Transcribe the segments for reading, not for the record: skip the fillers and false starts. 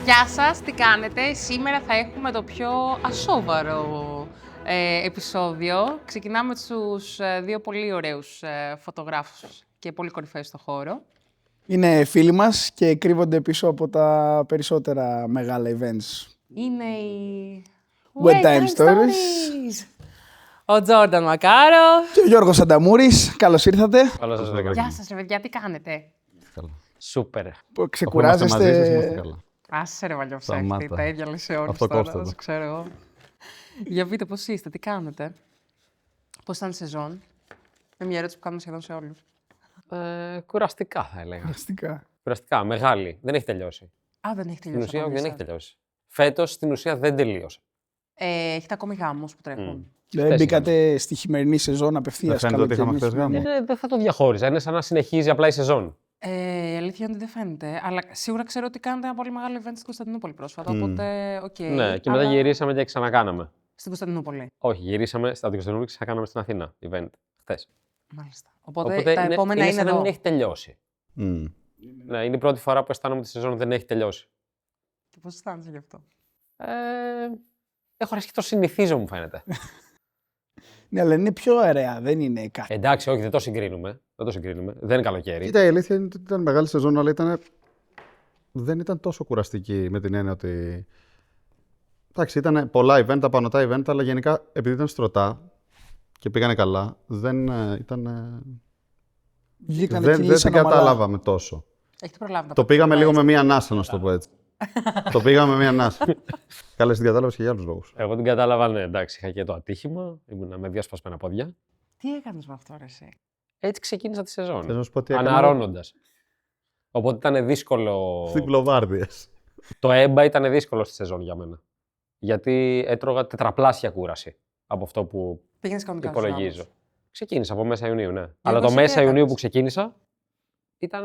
Γεια σας, τι κάνετε? Σήμερα θα έχουμε το πιο ασόβαρο επεισόδιο. Ξεκινάμε με τους δύο πολύ ωραίους φωτογράφους και πολύ κορυφαίους στο χώρο. Είναι φίλοι μας και κρύβονται πίσω από τα περισσότερα μεγάλα events. Είναι οι Wet Time Stories. Ο Τζόρνταν Μακάροφ. Και ο Γιώργος Ανταμούρης. Καλώς ήρθατε. Καλώς σας βρήκα. Γεια σας ρε παιδιά, τι κάνετε? Σούπερ. Ξεκουράζεστε. Άσε ρε βαλιοψέχτη, τα ίδια λες σε όλους τώρα, δεν το ξέρω εγώ. Για πείτε πώς είστε, τι κάνετε? Πώς ήταν η σεζόν? Με μια ερώτηση που κάνουμε σχεδόν σε όλους. Κουραστικά θα έλεγα. Κουραστικά. Κουραστικά, μεγάλη. Δεν έχει τελειώσει. Α, δεν έχει Στην τελειώσει. ουσία ακόμη δεν η έχει σεζόν. τελειώσει. Φέτος στην ουσία δεν τελείωσε. Έχετε ακόμη γάμους που τρέχουν. Δηλαδή μπήκατε στη χειμερινή σεζόν απευθείας. Δεν φαίνεται ότι είχαμε χθες γάμο. Δεν θα το διαχώριζα. Είναι σαν να συνεχίζει απλά η σεζόν. Η αλήθεια είναι ότι δεν φαίνεται. Αλλά σίγουρα ξέρω ότι κάνετε ένα πολύ μεγάλο event στην Κωνσταντινούπολη πρόσφατα. Οπότε, οκ. Ναι, και μετά γυρίσαμε και ξανακάναμε. Στην Κωνσταντινούπολη. Όχι, γυρίσαμε στην Κωνσταντινούπολη και ξανακάναμε στην Αθήνα event χθες. Μάλιστα. Οπότε τα επόμενα είναι σαν να εδώ. μην έχει τελειώσει. Ναι, είναι η πρώτη φορά που αισθάνομαι ότι η σεζόν δεν έχει τελειώσει. Και πώς αισθάνεσαι γι' αυτό? Έχω αρχίσει και το συνηθίζω, μου φαίνεται. Ναι, αλλά είναι πιο αεραία, δεν είναι κάτι. Εντάξει, όχι, δεν το συγκρίνουμε. Δεν είναι καλοκαίρι. Κοίτα, η αλήθεια είναι ότι ήταν μεγάλη σεζόν, αλλά δεν ήταν τόσο κουραστική με την έννοια ότι. Εντάξει, ήταν πολλά event, απανωτά event, αλλά γενικά επειδή ήταν στρωτά και πήγανε καλά, δεν την καταλάβαμε τόσο. Έχετε προλάβει Το πήγαμε λίγο με μία ανάσα, να σου το πω έτσι. Το πήγαμε με μία ανάσα. Καλά, την κατάλαβες και για άλλους λόγους. Εγώ την κατάλαβα, ναι, εντάξει, είχα και το ατύχημα, ήμουνα με δύο σπασμένα πόδια. Τι έκανες με αυτό, ρε εσύ? Έτσι ξεκίνησα τη σεζόν. Θες να σου πω τι έκανα? Αναρρώνοντας. Οπότε ήταν δύσκολο. Διπλοβάρδιες. Το ΕΜΠΑ ήταν δύσκολο στη σεζόν για μένα. Γιατί έτρωγα τετραπλάσια κούραση από αυτό που Πήγαινες κανονικά στους υπολογίζω. γάμους. Ξεκίνησα από μέσα Ιουνίου, ναι. Αλλά το εσύ τι μέσα Ιουνίου έκανες? που ξεκίνησα ήταν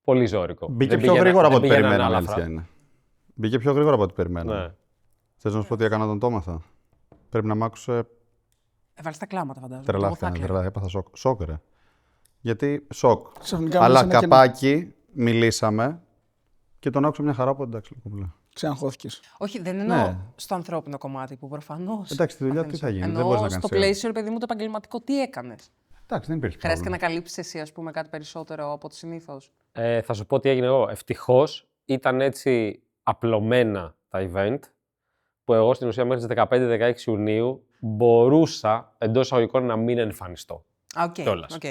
πολύ ζώρικο. Μπήκε Δεν πιο πήγαινα- γρήγορα από δεν ό,τι πήγαινα περιμέναμε, ανάλαφρα. αλήθεια είναι. Μπήκε πιο γρήγορα από ό,τι περιμέναμε. Ναι. Θες να σου πω τι έκανα τον Τόμαθα? Πρέπει να μ' άκουσε. Έβαλες τα κλάματα, φαντάζομαι. Τρελάθηκα, έπαθα σοκ. Σοκ, ρε. Γιατί σοκ. Ξαφνικά Αλλά μιλήσανε και καπάκι μιλήσαμε και τον άκουσα μια χαρά από εντάξει. Ξεαγχώθηκες. Όχι, δεν εννοώ Ναι. στο ανθρώπινο κομμάτι που προφανώς. Εντάξει, τη δουλειά τι θα γίνει, δεν μπορείς να Εννοώ κάνεις στο όλα. πλαίσιο, ρε παιδί μου, το επαγγελματικό, τι έκανες? Εντάξει, δεν υπήρχε Χρειάστηκε πρόβλημα. να καλύψεις εσύ, ας πούμε, κάτι περισσότερο από το συνήθως? Θα σου πω τι έγινε εγώ. Ευτυχώς ήταν έτσι απλωμένα τα event που εγώ στην ουσία μέχρι τις 15-16 Ιουνίου μπορούσα εντός εισαγωγικών να μην εμφανιστώ. Οκ. Κιόλας. οκ.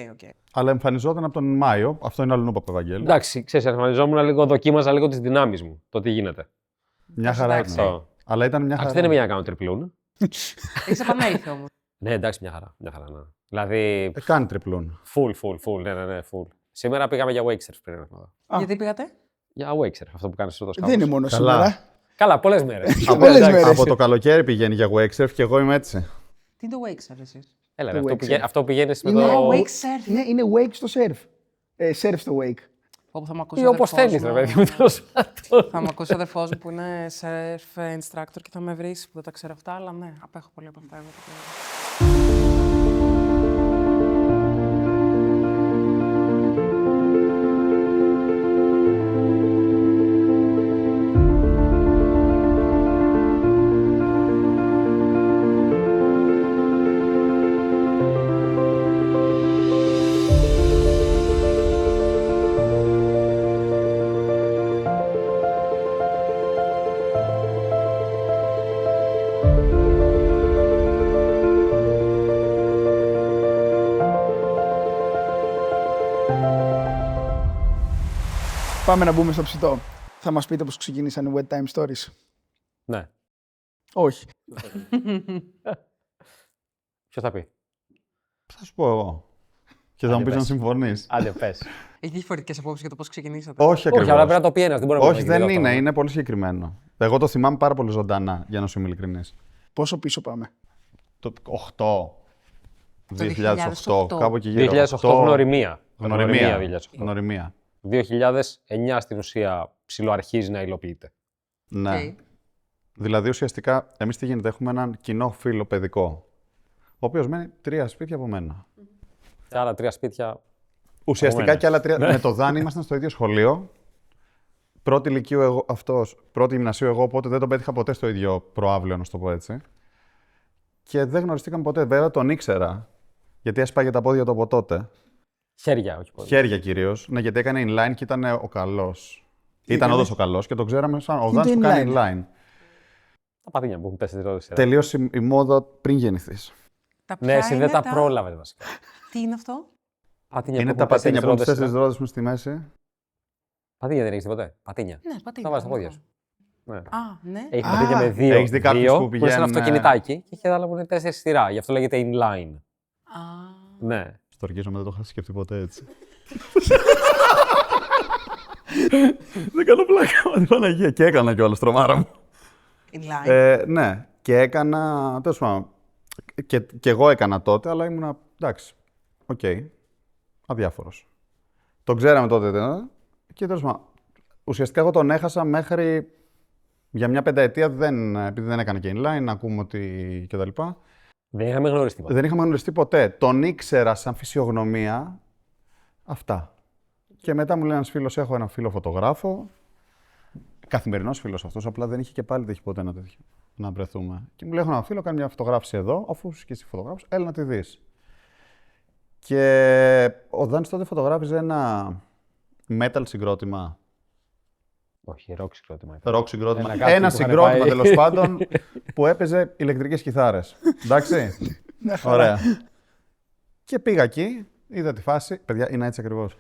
Αλλά εμφανιζόταν από τον Μάιο. Αυτό είναι άλλο νου Παπευαγγέλη. Εντάξει, ξέρεις, εμφανιζόμουν λίγο, δοκίμαζα λίγο τις δυνάμεις μου, το τι γίνεται. Μια χαρά εντάξει. ήταν. Αυτό. Αλλά ήταν μια Εντάξει, χαρά. δεν είναι για να κάνω τριπλούν. Έχεις επανέλθει όμως. Ναι, εντάξει, μια χαρά. Ναι. Δηλαδή, Κάνει τριπλούν. full, ναι, full. Σήμερα πήγαμε για wake surf πριν ένα εβδομάδα. Γιατί πήγατε? Για wake surf, αυτό που κάνεις στο Δεν σκάφος. είναι μόνο Καλά. σήμερα. Καλά, πολλές μέρες. Πολλές Εντάξει. μέρες. Από το καλοκαίρι πηγαίνει για wake surf και εγώ είμαι έτσι. Τι είναι το wake surf εσείς? Έλα, Το ρε, wake surf. αυτό πηγαίνεις με Είναι το... wake surf. Είναι wake στο surf. Surf στο wake. Όπου θα μ' ακούσει Ή ο όπως αδερφός θέλεις, ρε μου. παιδί μου, τέλος πάντων. Θα μ' ακούσει ο αδερφός μου που είναι surf instructor και θα με βρει που δεν τα ξέρω αυτά, αλλά ναι, απέχω πολύ από αυτά εγώ. το ξέρω. Πάμε να μπούμε στο ψητό. Θα μας πείτε πώς ξεκίνησαν οι Wet Time Stories? Ναι. Όχι. Ποιος θα πει? Θα σου πω εγώ. Και θα μου πεις να συμφωνείς. Άντε, πες. Έχει διαφορετικές απόψεις για το πώς ξεκινήσατε? Όχι Όχι, αλλά ακριβώς. πρέπει να το πει ένας, δεν μπορεί να Όχι, το πει δεν δύο είναι. αυτό. Είναι πολύ συγκεκριμένο. Εγώ το θυμάμαι πάρα πολύ ζωντανά, για να σου είμαι ειλικρινής. Πόσο πίσω πάμε? Το 8. 2008, κάπου εκεί γύρω. 2008 γνωριμία. Γνωριμία. 2008. Γνωριμία. 2009 στην ουσία ψιλοαρχίζει να υλοποιείται. Ναι. Οκ. Δηλαδή, ουσιαστικά, εμείς τι γίνεται, έχουμε έναν κοινό φίλο παιδικό, ο οποίος μένει 3 σπίτια από μένα. Και άλλα 3 σπίτια. Ουσιαστικά μένα. και άλλα 3. Με το Δάνη ήμασταν στο ίδιο σχολείο. πρώτη ηλικίου εγώ, αυτός, πρώτη γυμνασίου εγώ, οπότε δεν τον πέτυχα ποτέ στο ίδιο προάβλιο, να το πω έτσι. Και δεν γνωριστήκαμε ποτέ. Βέβαια τον ήξερα, γιατί έσπαγε τα πόδια του από τότε. Χέρια, όχι πόδια. Χέρια κυρίως. Ναι, γιατί έκανε inline και ήταν ο καλός. Ήταν όντως ο καλός και το ξέραμε σαν ο Τι Δάνης που είναι κάνει inline? inline. Τα πατίνια που έχουν 4 ρόδες. Τελείωσε η μόδα πριν γεννηθείς. Τα Ναι, ποια εσύ είναι δεν τα πρόλαβες βασικά. Τι είναι αυτό? Πατίνια Είναι που τα έχουν πατίνια που έχουν 4 ρόδες. ρόδες μες στη μέση. Πατίνια δεν έχεις ποτέ. Πατίνια. Ναι, πατίνια. Τα βάζεις στα πόδια έχω. σου. Ναι. Α, ναι. Έχει Α, πατίνια με δύο. έχεις δει κάποιους δύο, που που είναι σαν πηγαίνουν, αυτοκινητάκι και έχει άλλα που είναι 4 σειρά. Γι' αυτό λέγεται inline. Α, Ναι. Στο αρχίζομαι, δεν το είχα σκεφτεί ποτέ έτσι. Δεν κάνω πλάκα με την Παναγία. Και έκανα κιόλας, τρομάρα μου. inline. Ναι, και έκανα. Τέλος πάντων. Και εγώ έκανα τότε, αλλά ήμουνα. Εντάξει. Οκ. Αδιάφορος. Τον ξέραμε τότε. Και τέλος πάντων. Ουσιαστικά εγώ τον έχασα μέχρι. Για μια πενταετία, επειδή δεν έκανε και inline, να ακούμε ότι. κτλ. Δεν είχαμε γνωριστεί ποτέ. Δεν είχαμε γνωριστεί ποτέ. Τον ήξερα σαν φυσιογνωμία. Αυτά. Και μετά μου λέει ένας φίλος, έχω έναν φίλο φωτογράφο. Καθημερινός φίλος αυτός, απλά δεν είχε και πάλι τύχει ποτέ να βρεθούμε. Και μου λέει: έχω έναν φίλο, κάνει μια φωτογράφηση εδώ, αφού είσαι και εσύ φωτογράφος, έλα να τη δεις. Και ο Δάνης τότε φωτογράφιζε ένα metal συγκρότημα. Όχι, rock συγκρότημα. Rock συγκρότημα. Ένα κάτι Ένα που είχαν συγκρότημα πάει. τέλος πάντων που έπαιζε ηλεκτρικές κιθάρες. Εντάξει. Ωραία. Και πήγα εκεί, είδα τη φάση. Παιδιά, είναι έτσι ακριβώς.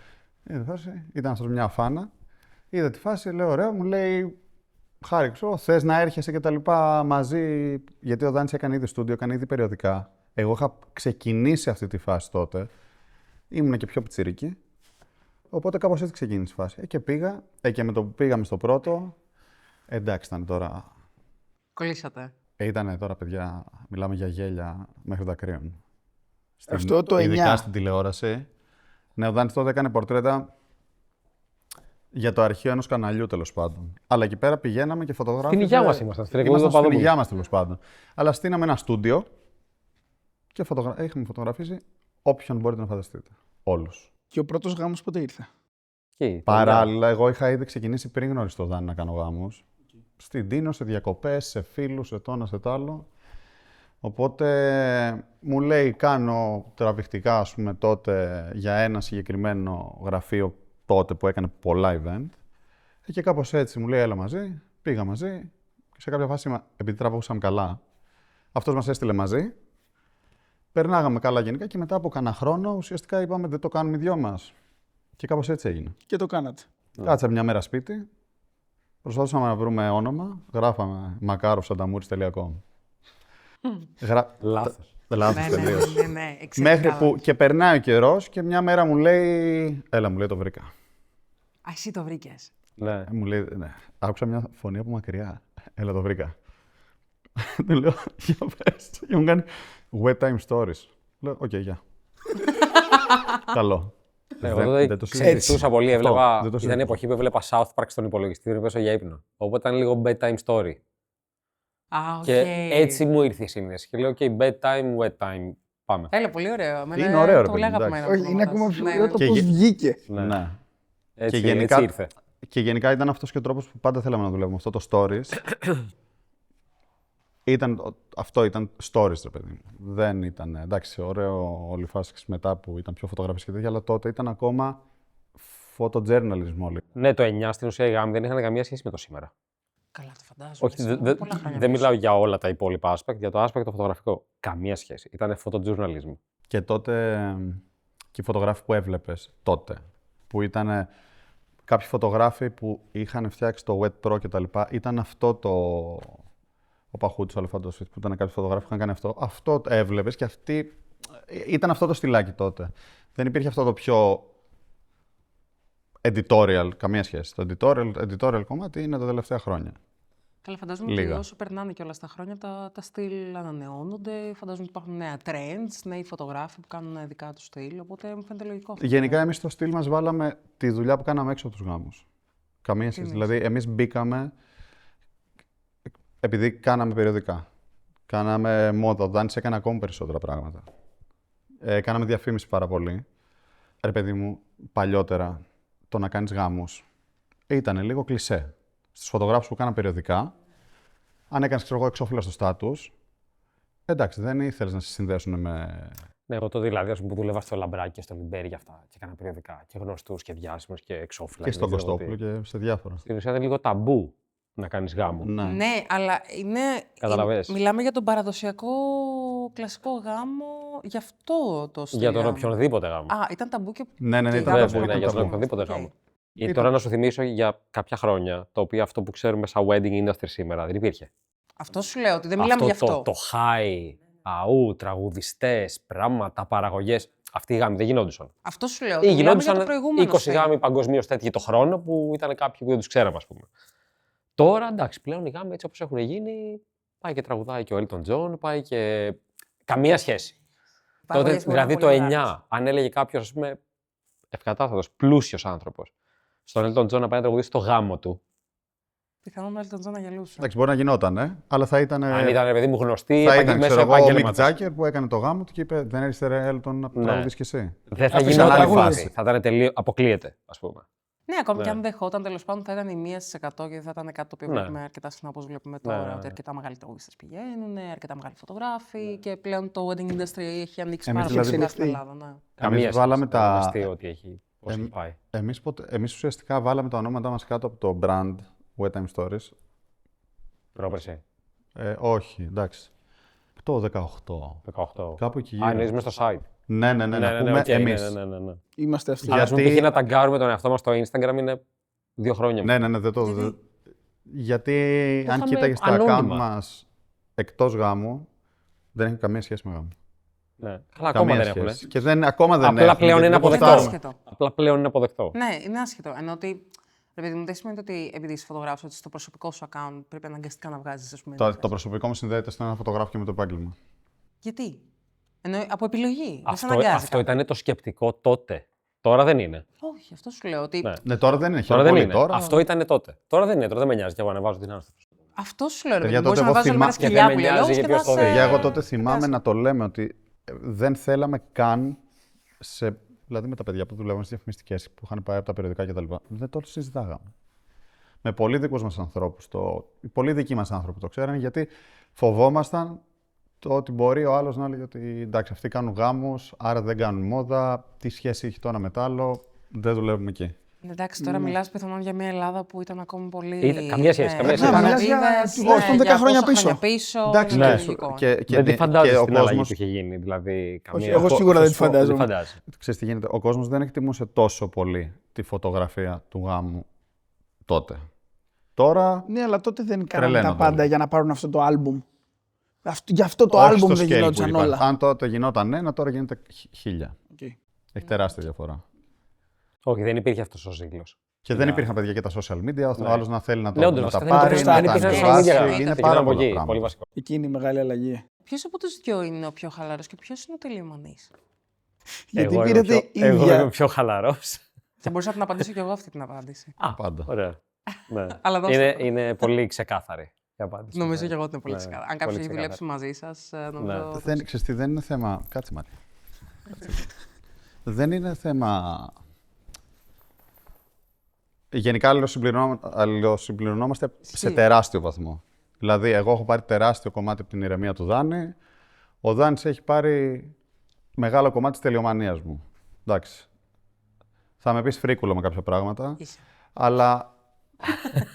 Είδα τη φάση, ήταν αυτός μια φάνα. Είδα τη φάση, λέω: ωραία, μου λέει: χάρηξο, θες να έρχεσαι και τα λοιπά μαζί. Γιατί ο Δάνης έκανε ήδη στούντιο, έκανε ήδη περιοδικά. Εγώ είχα ξεκινήσει αυτή τη φάση τότε. Ήμουν και πιο πιτσιρίκι. Οπότε κάπως έτσι ξεκίνησε η φάση. Και πήγα, και με το που πήγαμε στο πρώτο. Εντάξει, ήταν τώρα. Κολλήσατε. Ήτανε τώρα, παιδιά, μιλάμε για γέλια μέχρι δακρύων. Αυτό το 9. Ειδικά στην τηλεόραση. Ναι, ο Δάνης τότε έκανε πορτρέτα για το αρχείο ενός καναλιού, τέλος πάντων. Αλλά εκεί πέρα πηγαίναμε και φωτογράφιζε. Στην υγειά μας ήμασταν, στην εκπομπή του Ήμασταν στην Παπαδόπουλου. υγειά μας, τέλος πάντων. Αλλά στείναμε ένα στούντιο και είχαμε φωτογραφίσει όποιον μπορείτε να φανταστείτε. Όλους. Και ο πρώτος γάμος πότε ήρθε? Εκεί, Παράλληλα, εγώ είχα ήδη ξεκινήσει πριν γνωρίσει τον Δάνη να κάνω γάμους. Στην Τίνο, σε διακοπές, σε φίλους, σε το ένα, σε το άλλο. Οπότε μου λέει, κάνω τραβηχτικά, ας πούμε, τότε για ένα συγκεκριμένο γραφείο τότε που έκανε πολλά event. Και κάπως έτσι μου λέει, έλα μαζί, πήγα μαζί. Και σε κάποια φάση, επειδή τραβούσαμε καλά, αυτός μας έστειλε μαζί. Περνάγαμε καλά γενικά και μετά από κάνα χρόνο ουσιαστικά είπαμε, δεν το κάνουμε οι δυο μας. Και κάπως έτσι έγινε. Και το κάνατε. Κάτσαμε μια μέρα σπίτι, προσπαθούσαμε να βρούμε όνομα, γράφαμε makarov@tamouris.com. Λάθος. Λάθος τελείως. Ναι, Μέχρι που και περνάει ο καιρός και μια μέρα μου λέει, έλα, μου λέει, το βρήκα. Α, εσύ το βρήκες. Ναι. Μου λέει, ναι. Άκουσα μια φωνή από μακριά. Έλα, το βρήκα. Του λέω, για πες. Και μου κάνει, wet time stories. Λέω, οκ, γεια. Καλό. Εγώ Δεν τότε το συζητήσω. ξεριστούσα πολύ. Αυτό, Έβλεπα, δεν το ήταν η συζητήσω. εποχή που έβλεπα South Park στον υπολογιστή, δεν πέσω για ύπνο. Οπότε ήταν λίγο bedtime story. Α, οκ. Και έτσι μου ήρθε η σύνδεση. Και λέω, OK, bedtime, wet time. Πάμε. Έλα, πολύ ωραίο. Είναι ωραίο, ρε πολύ παιδί, αγαπημένο. Όχι, είναι ακόμα πιο ωραίο το Και πώς γε- βγήκε. Ναι. Έτσι, Και γενικά- έτσι ήρθε. Και γενικά ήταν αυτός και ο τρόπος που πάντα θέλαμε να δουλεύουμε. Αυτό το stories. Αυτό ήταν stories, ρε παιδί μου. Δεν ήταν, εντάξει, ωραίο όλη η φάση μετά που ήταν πιο φωτογραφίες και τέτοια, αλλά τότε ήταν ακόμα photojournalism όλοι. Ναι, το 9 στην ουσία οι γάμοι δεν είχαν καμία σχέση με το σήμερα. Καλά, το φαντάζομαι. Όχι, Πολλά χρόνια δεν πίσω. μιλάω για όλα τα υπόλοιπα aspect, για το aspect το φωτογραφικό. Καμία σχέση. Ήταν photojournalism. Και τότε και οι φωτογράφοι που έβλεπες τότε, που ήταν κάποιοι φωτογράφοι που είχαν φτιάξει το Wet Pro και τα λοιπά, ήταν αυτό το... Ο Παχούτης, ο Αλεφάντος, που ήταν κάποιοι φωτογράφοι που είχαν κάνει αυτό. Αυτό το έβλεπες και αυτή... Ήταν αυτό το στυλάκι τότε. Δεν υπήρχε αυτό το πιο editorial, καμία σχέση. Το editorial κομμάτι είναι τα τελευταία χρόνια. Καλά, φαντάζομαι Λίγα. ότι όσο περνάνε και όλα στα χρόνια, τα στυλ ανανεώνονται. Φαντάζομαι ότι υπάρχουν νέα trends, νέοι φωτογράφοι που κάνουν δικά του στυλ. Οπότε μου φαίνεται λογικό αυτό. Γενικά, εμείς στο στυλ μας βάλαμε τη δουλειά που κάναμε έξω από τους γάμους. Καμία σχέση. εννοείς? Δηλαδή, εμείς μπήκαμε επειδή κάναμε περιοδικά. Κάναμε μόδα. Ο Δάνης έκανε ακόμη περισσότερα πράγματα. Κάναμε διαφήμιση πάρα πολύ. Ρε παιδί μου, παλιότερα το να κάνεις γάμους ήταν λίγο κλισέ. Στους φωτογράφους που κάναν περιοδικά, αν έκανες, ξέρω εγώ, εξώφυλλα στο στάτους, εντάξει, δεν ήθελες να σε συνδέσουν με. Ναι, εγώ το δηλαδή, ας πούμε, που δούλευα στο Λαμπράκι και στο Λιμπέρι για αυτά και έκανα περιοδικά και γνωστούς και διάσημους και εξώφυλλα. Και στον δεν ξέρω Κωστόπουλο και σε διάφορα. Στην ουσία είναι λίγο ταμπού να κάνεις γάμο. Ναι, αλλά είναι. Καταλαβες. Μιλάμε για τον παραδοσιακό κλασικό γάμο, γι' αυτό το στυλ Για τον γάμου. οποιονδήποτε γάμο. Α, ήταν ταμπού και. Ναι, και ήταν γάμος ταμπού, που Ναι, για τον ταμπού. οποιονδήποτε Οκ. γάμο. Γιατί τώρα να σου θυμίσω για κάποια χρόνια, το οποίο αυτό που ξέρουμε σαν wedding industry σήμερα δεν υπήρχε. Αυτό σου λέω, ότι δεν μιλάμε γι' αυτό. Το high, αού, τραγουδιστές, πράγματα, παραγωγές. Αυτοί οι γάμοι δεν γινόντουσαν. Αυτό σου λέω. Ή Ότι μιλάμε για το γινόντουσαν προηγούμενο 20 στυλ. γάμοι παγκοσμίω τέτοιοι το χρόνο που ήταν κάποιοι που δεν τους ξέραμε, ας πούμε. Τώρα εντάξει, πλέον οι γάμοι έτσι όπως έχουν γίνει, πάει και τραγουδάει και ο Elton John, πάει και. Καμία σχέση. Τότε, Παραγωγές που δηλαδή ήταν το πολύ 9, μεγάλες. αν έλεγε κάποιος, ας πούμε, ευκατάστατος, πλούσιος άνθρωπος, στον Elton John να πάει να τραγουδήσει το γάμο του. Πιθανόν ο Elton John να γελούσε. Εντάξει, μπορεί να γινόταν, αλλά θα ήταν. Αν ήταν παιδί μου γνωστή, Θα ήταν, μέσα ξέρω εγώ, ο Mick επάγγελμα. Jagger που έκανε το γάμο του και είπε: Δεν έρχεσαι ρε Elton να Ναι. τραγουδήσεις κι εσύ. Δεν θα Αφήσαν γινόταν άλλη φάση. φάση. Θα ήταν τελείω. Αποκλείεται, ας πούμε. Ναι, ακόμη Ναι. και αν δεχόταν, τέλος πάντων θα ήταν η 1% και θα ήταν κάτι το οποίο Ναι. βλέπουμε αρκετά συχνά όπως βλέπουμε τώρα. ναι, ναι. Ότι αρκετά μεγάλοι τραγουδιστές πηγαίνουν, αρκετά μεγάλοι φωτογράφοι και πλέον το wedding industry έχει ανοίξει Εμείς πάρα πολύ δηλαδή στην Ελλάδα. Ναι. Καμία σχέση. βάλαμε Δεν τα- είναι αστείο ότι έχει. Πώς έχει πάει. Εμείς ουσιαστικά βάλαμε τα ονόματά μας κάτω από το brand Wet Time Stories. Πρόπερση. Όχι, εντάξει. Το 18. 18. Κάπου εκεί Α, γύρω. εννοείς μες στο site. Ναι, να πούμε οκ, εμείς. ναι. Είμαστε αυτοί. Αλλά ας πούμε, Γιατί- π.χ. να ταγκάρουμε τον εαυτό μας στο Instagram είναι 2 χρόνια. Ναι, δεν το. Γιατί αν είχαμε κοίταγες τα account ανώνυμα. μας εκτός γάμου, δεν έχει καμία σχέση με γάμο. Ναι. Αλλά ακόμα Καμία δεν έχουν. σχέση. Και ακόμα δεν Απλά έχουν, πλέον γιατί είναι δεν αποδεκτό. ποστάρουμε. Άσχετο. Απλά πλέον είναι αποδεκτό. Ναι, είναι άσχετο. Ενώ ότι. Ρε παιδί μου, δεν σημαίνει ότι επειδή είσαι φωτογράφος, ότι στο προσωπικό σου account πρέπει αναγκαστικά να βγάζεις, ας πούμε. Το προσωπικό μου συνδέεται στον ένα φωτογράφο και με το επάγγελμα. Γιατί? Ενώ από επιλογή. Δεν σε Αυτό αναγκάζει. αυτό κάποιος. ήταν το σκεπτικό τότε. Τώρα δεν είναι. Όχι, αυτό σου λέω. Ότι... Ναι. Ναι, τώρα δεν είναι. Τώρα δεν Χαίρομαι είναι. πολύ. Τώρα... Αυτό ήταν τότε. Τώρα δεν είναι. Τώρα δεν με νοιάζει. Και εγώ ανεβάζω την άνθρωπο. Αυτό σου λέω. Ρε Παιδιά, παιδί μου, μπορείς τότε να εγώ βάζεις θυμά- μια σκυλιά και δεν που με λέει νοιάζει λόγος για και ποιος να το σε- δει. Παιδιά, εγώ τότε θυμάμαι Άσχετο. να το λέμε ότι δεν θέλαμε καν σε. Δηλαδή με τα παιδιά που δουλεύαν στις διαφημιστικές που είχαν πάει από τα περιοδικά κτλ. Δεν το συζητάγαμε. Με πολύ δικούς μας ανθρώπους. Οι πολύ δικοί μας άνθρωποι το ξέρανε γιατί φοβόμασταν το ότι μπορεί ο άλλος να λέει ότι εντάξει, αυτοί κάνουν γάμους, άρα δεν κάνουν μόδα. Τι σχέση έχει το ένα με το άλλο, δεν δουλεύουμε εκεί. Εντάξει, τώρα μιλάς πιθανόν για μια Ελλάδα που ήταν ακόμη πολύ. Καμία σχέση, καμία σχέση. μιλάς για τουλάχιστον 10 για χρόνια πόσα πίσω. Εντάξει, είναι ναι. λογικό. Δεν τη φαντάζεσαι ο την αλλαγή κόσμος- που είχε γίνει. Δηλαδή, καμία. εγώ σίγουρα δεν τη φαντάζομαι. Δεν φαντάζεσαι. Ξέρεις τι γίνεται, ο κόσμος δεν εκτιμούσε τόσο πολύ τη φωτογραφία του γάμου τότε. Τώρα, Ναι, αλλά τότε δεν κάνανε τα Τρελαίνονται πάντα όλοι. για να πάρουν αυτό το άλμπουμ. Γι' αυτό το όχι άλμπουμ στο δεν scale που γινόντουσαν υπάρχει. όλα. Αν τότε γινόταν ένα, τώρα γίνεται 1000. Οκ. Έχει τεράστια διαφορά. Όχι, δεν υπήρχε αυτό ο ζήλος. Και δεν υπήρχαν παιδιά και τα social media, ο άλλος να θέλει να, Ναι, όντως, να τα βασικά δεν πάρει, υπήρχαν- να δεν τα υπήρχαν social ανεβάσει. media. Είναι Ξεκινάμε πάρα από πολλά εκεί. πράγματα. Πολύ βασικό. Εκεί είναι η μεγάλη αλλαγή. Ποιος από τους δυο είναι ο πιο χαλαρός και ποιος είναι ο τελειομανής? Γιατί Εγώ είμαι πήρατε εγώ είμαι ίδια. πιο χαλαρός. Θα μπορούσα να την απαντήσω κι εγώ αυτή την απάντηση. Πάντα. Ωραία. Ναι. Αλλά δώστε το. Είναι πολύ ξεκάθαρη η απάντηση. Νομίζω Ναι. κι εγώ ότι είναι πολύ Ναι, ξεκάθαρο. Αν πολύ κάποιος έχει ξεκάθαρη. δουλέψει μαζί σας, νομίζω. Ναι. Δεν, ξέρεις τι, δεν είναι θέμα. Κάτσε μάτι. Δεν είναι θέμα. Γενικά αλληλοσυμπληρωνόμαστε σε τεράστιο βαθμό. Δηλαδή, εγώ έχω πάρει τεράστιο κομμάτι από την ηρεμία του Δάνη. Ο Δάνης έχει πάρει μεγάλο κομμάτι της τελειομανίας μου. Εντάξει. Θα με πεις φρίκουλο με κάποια πράγματα. Είσαι. Αλλά,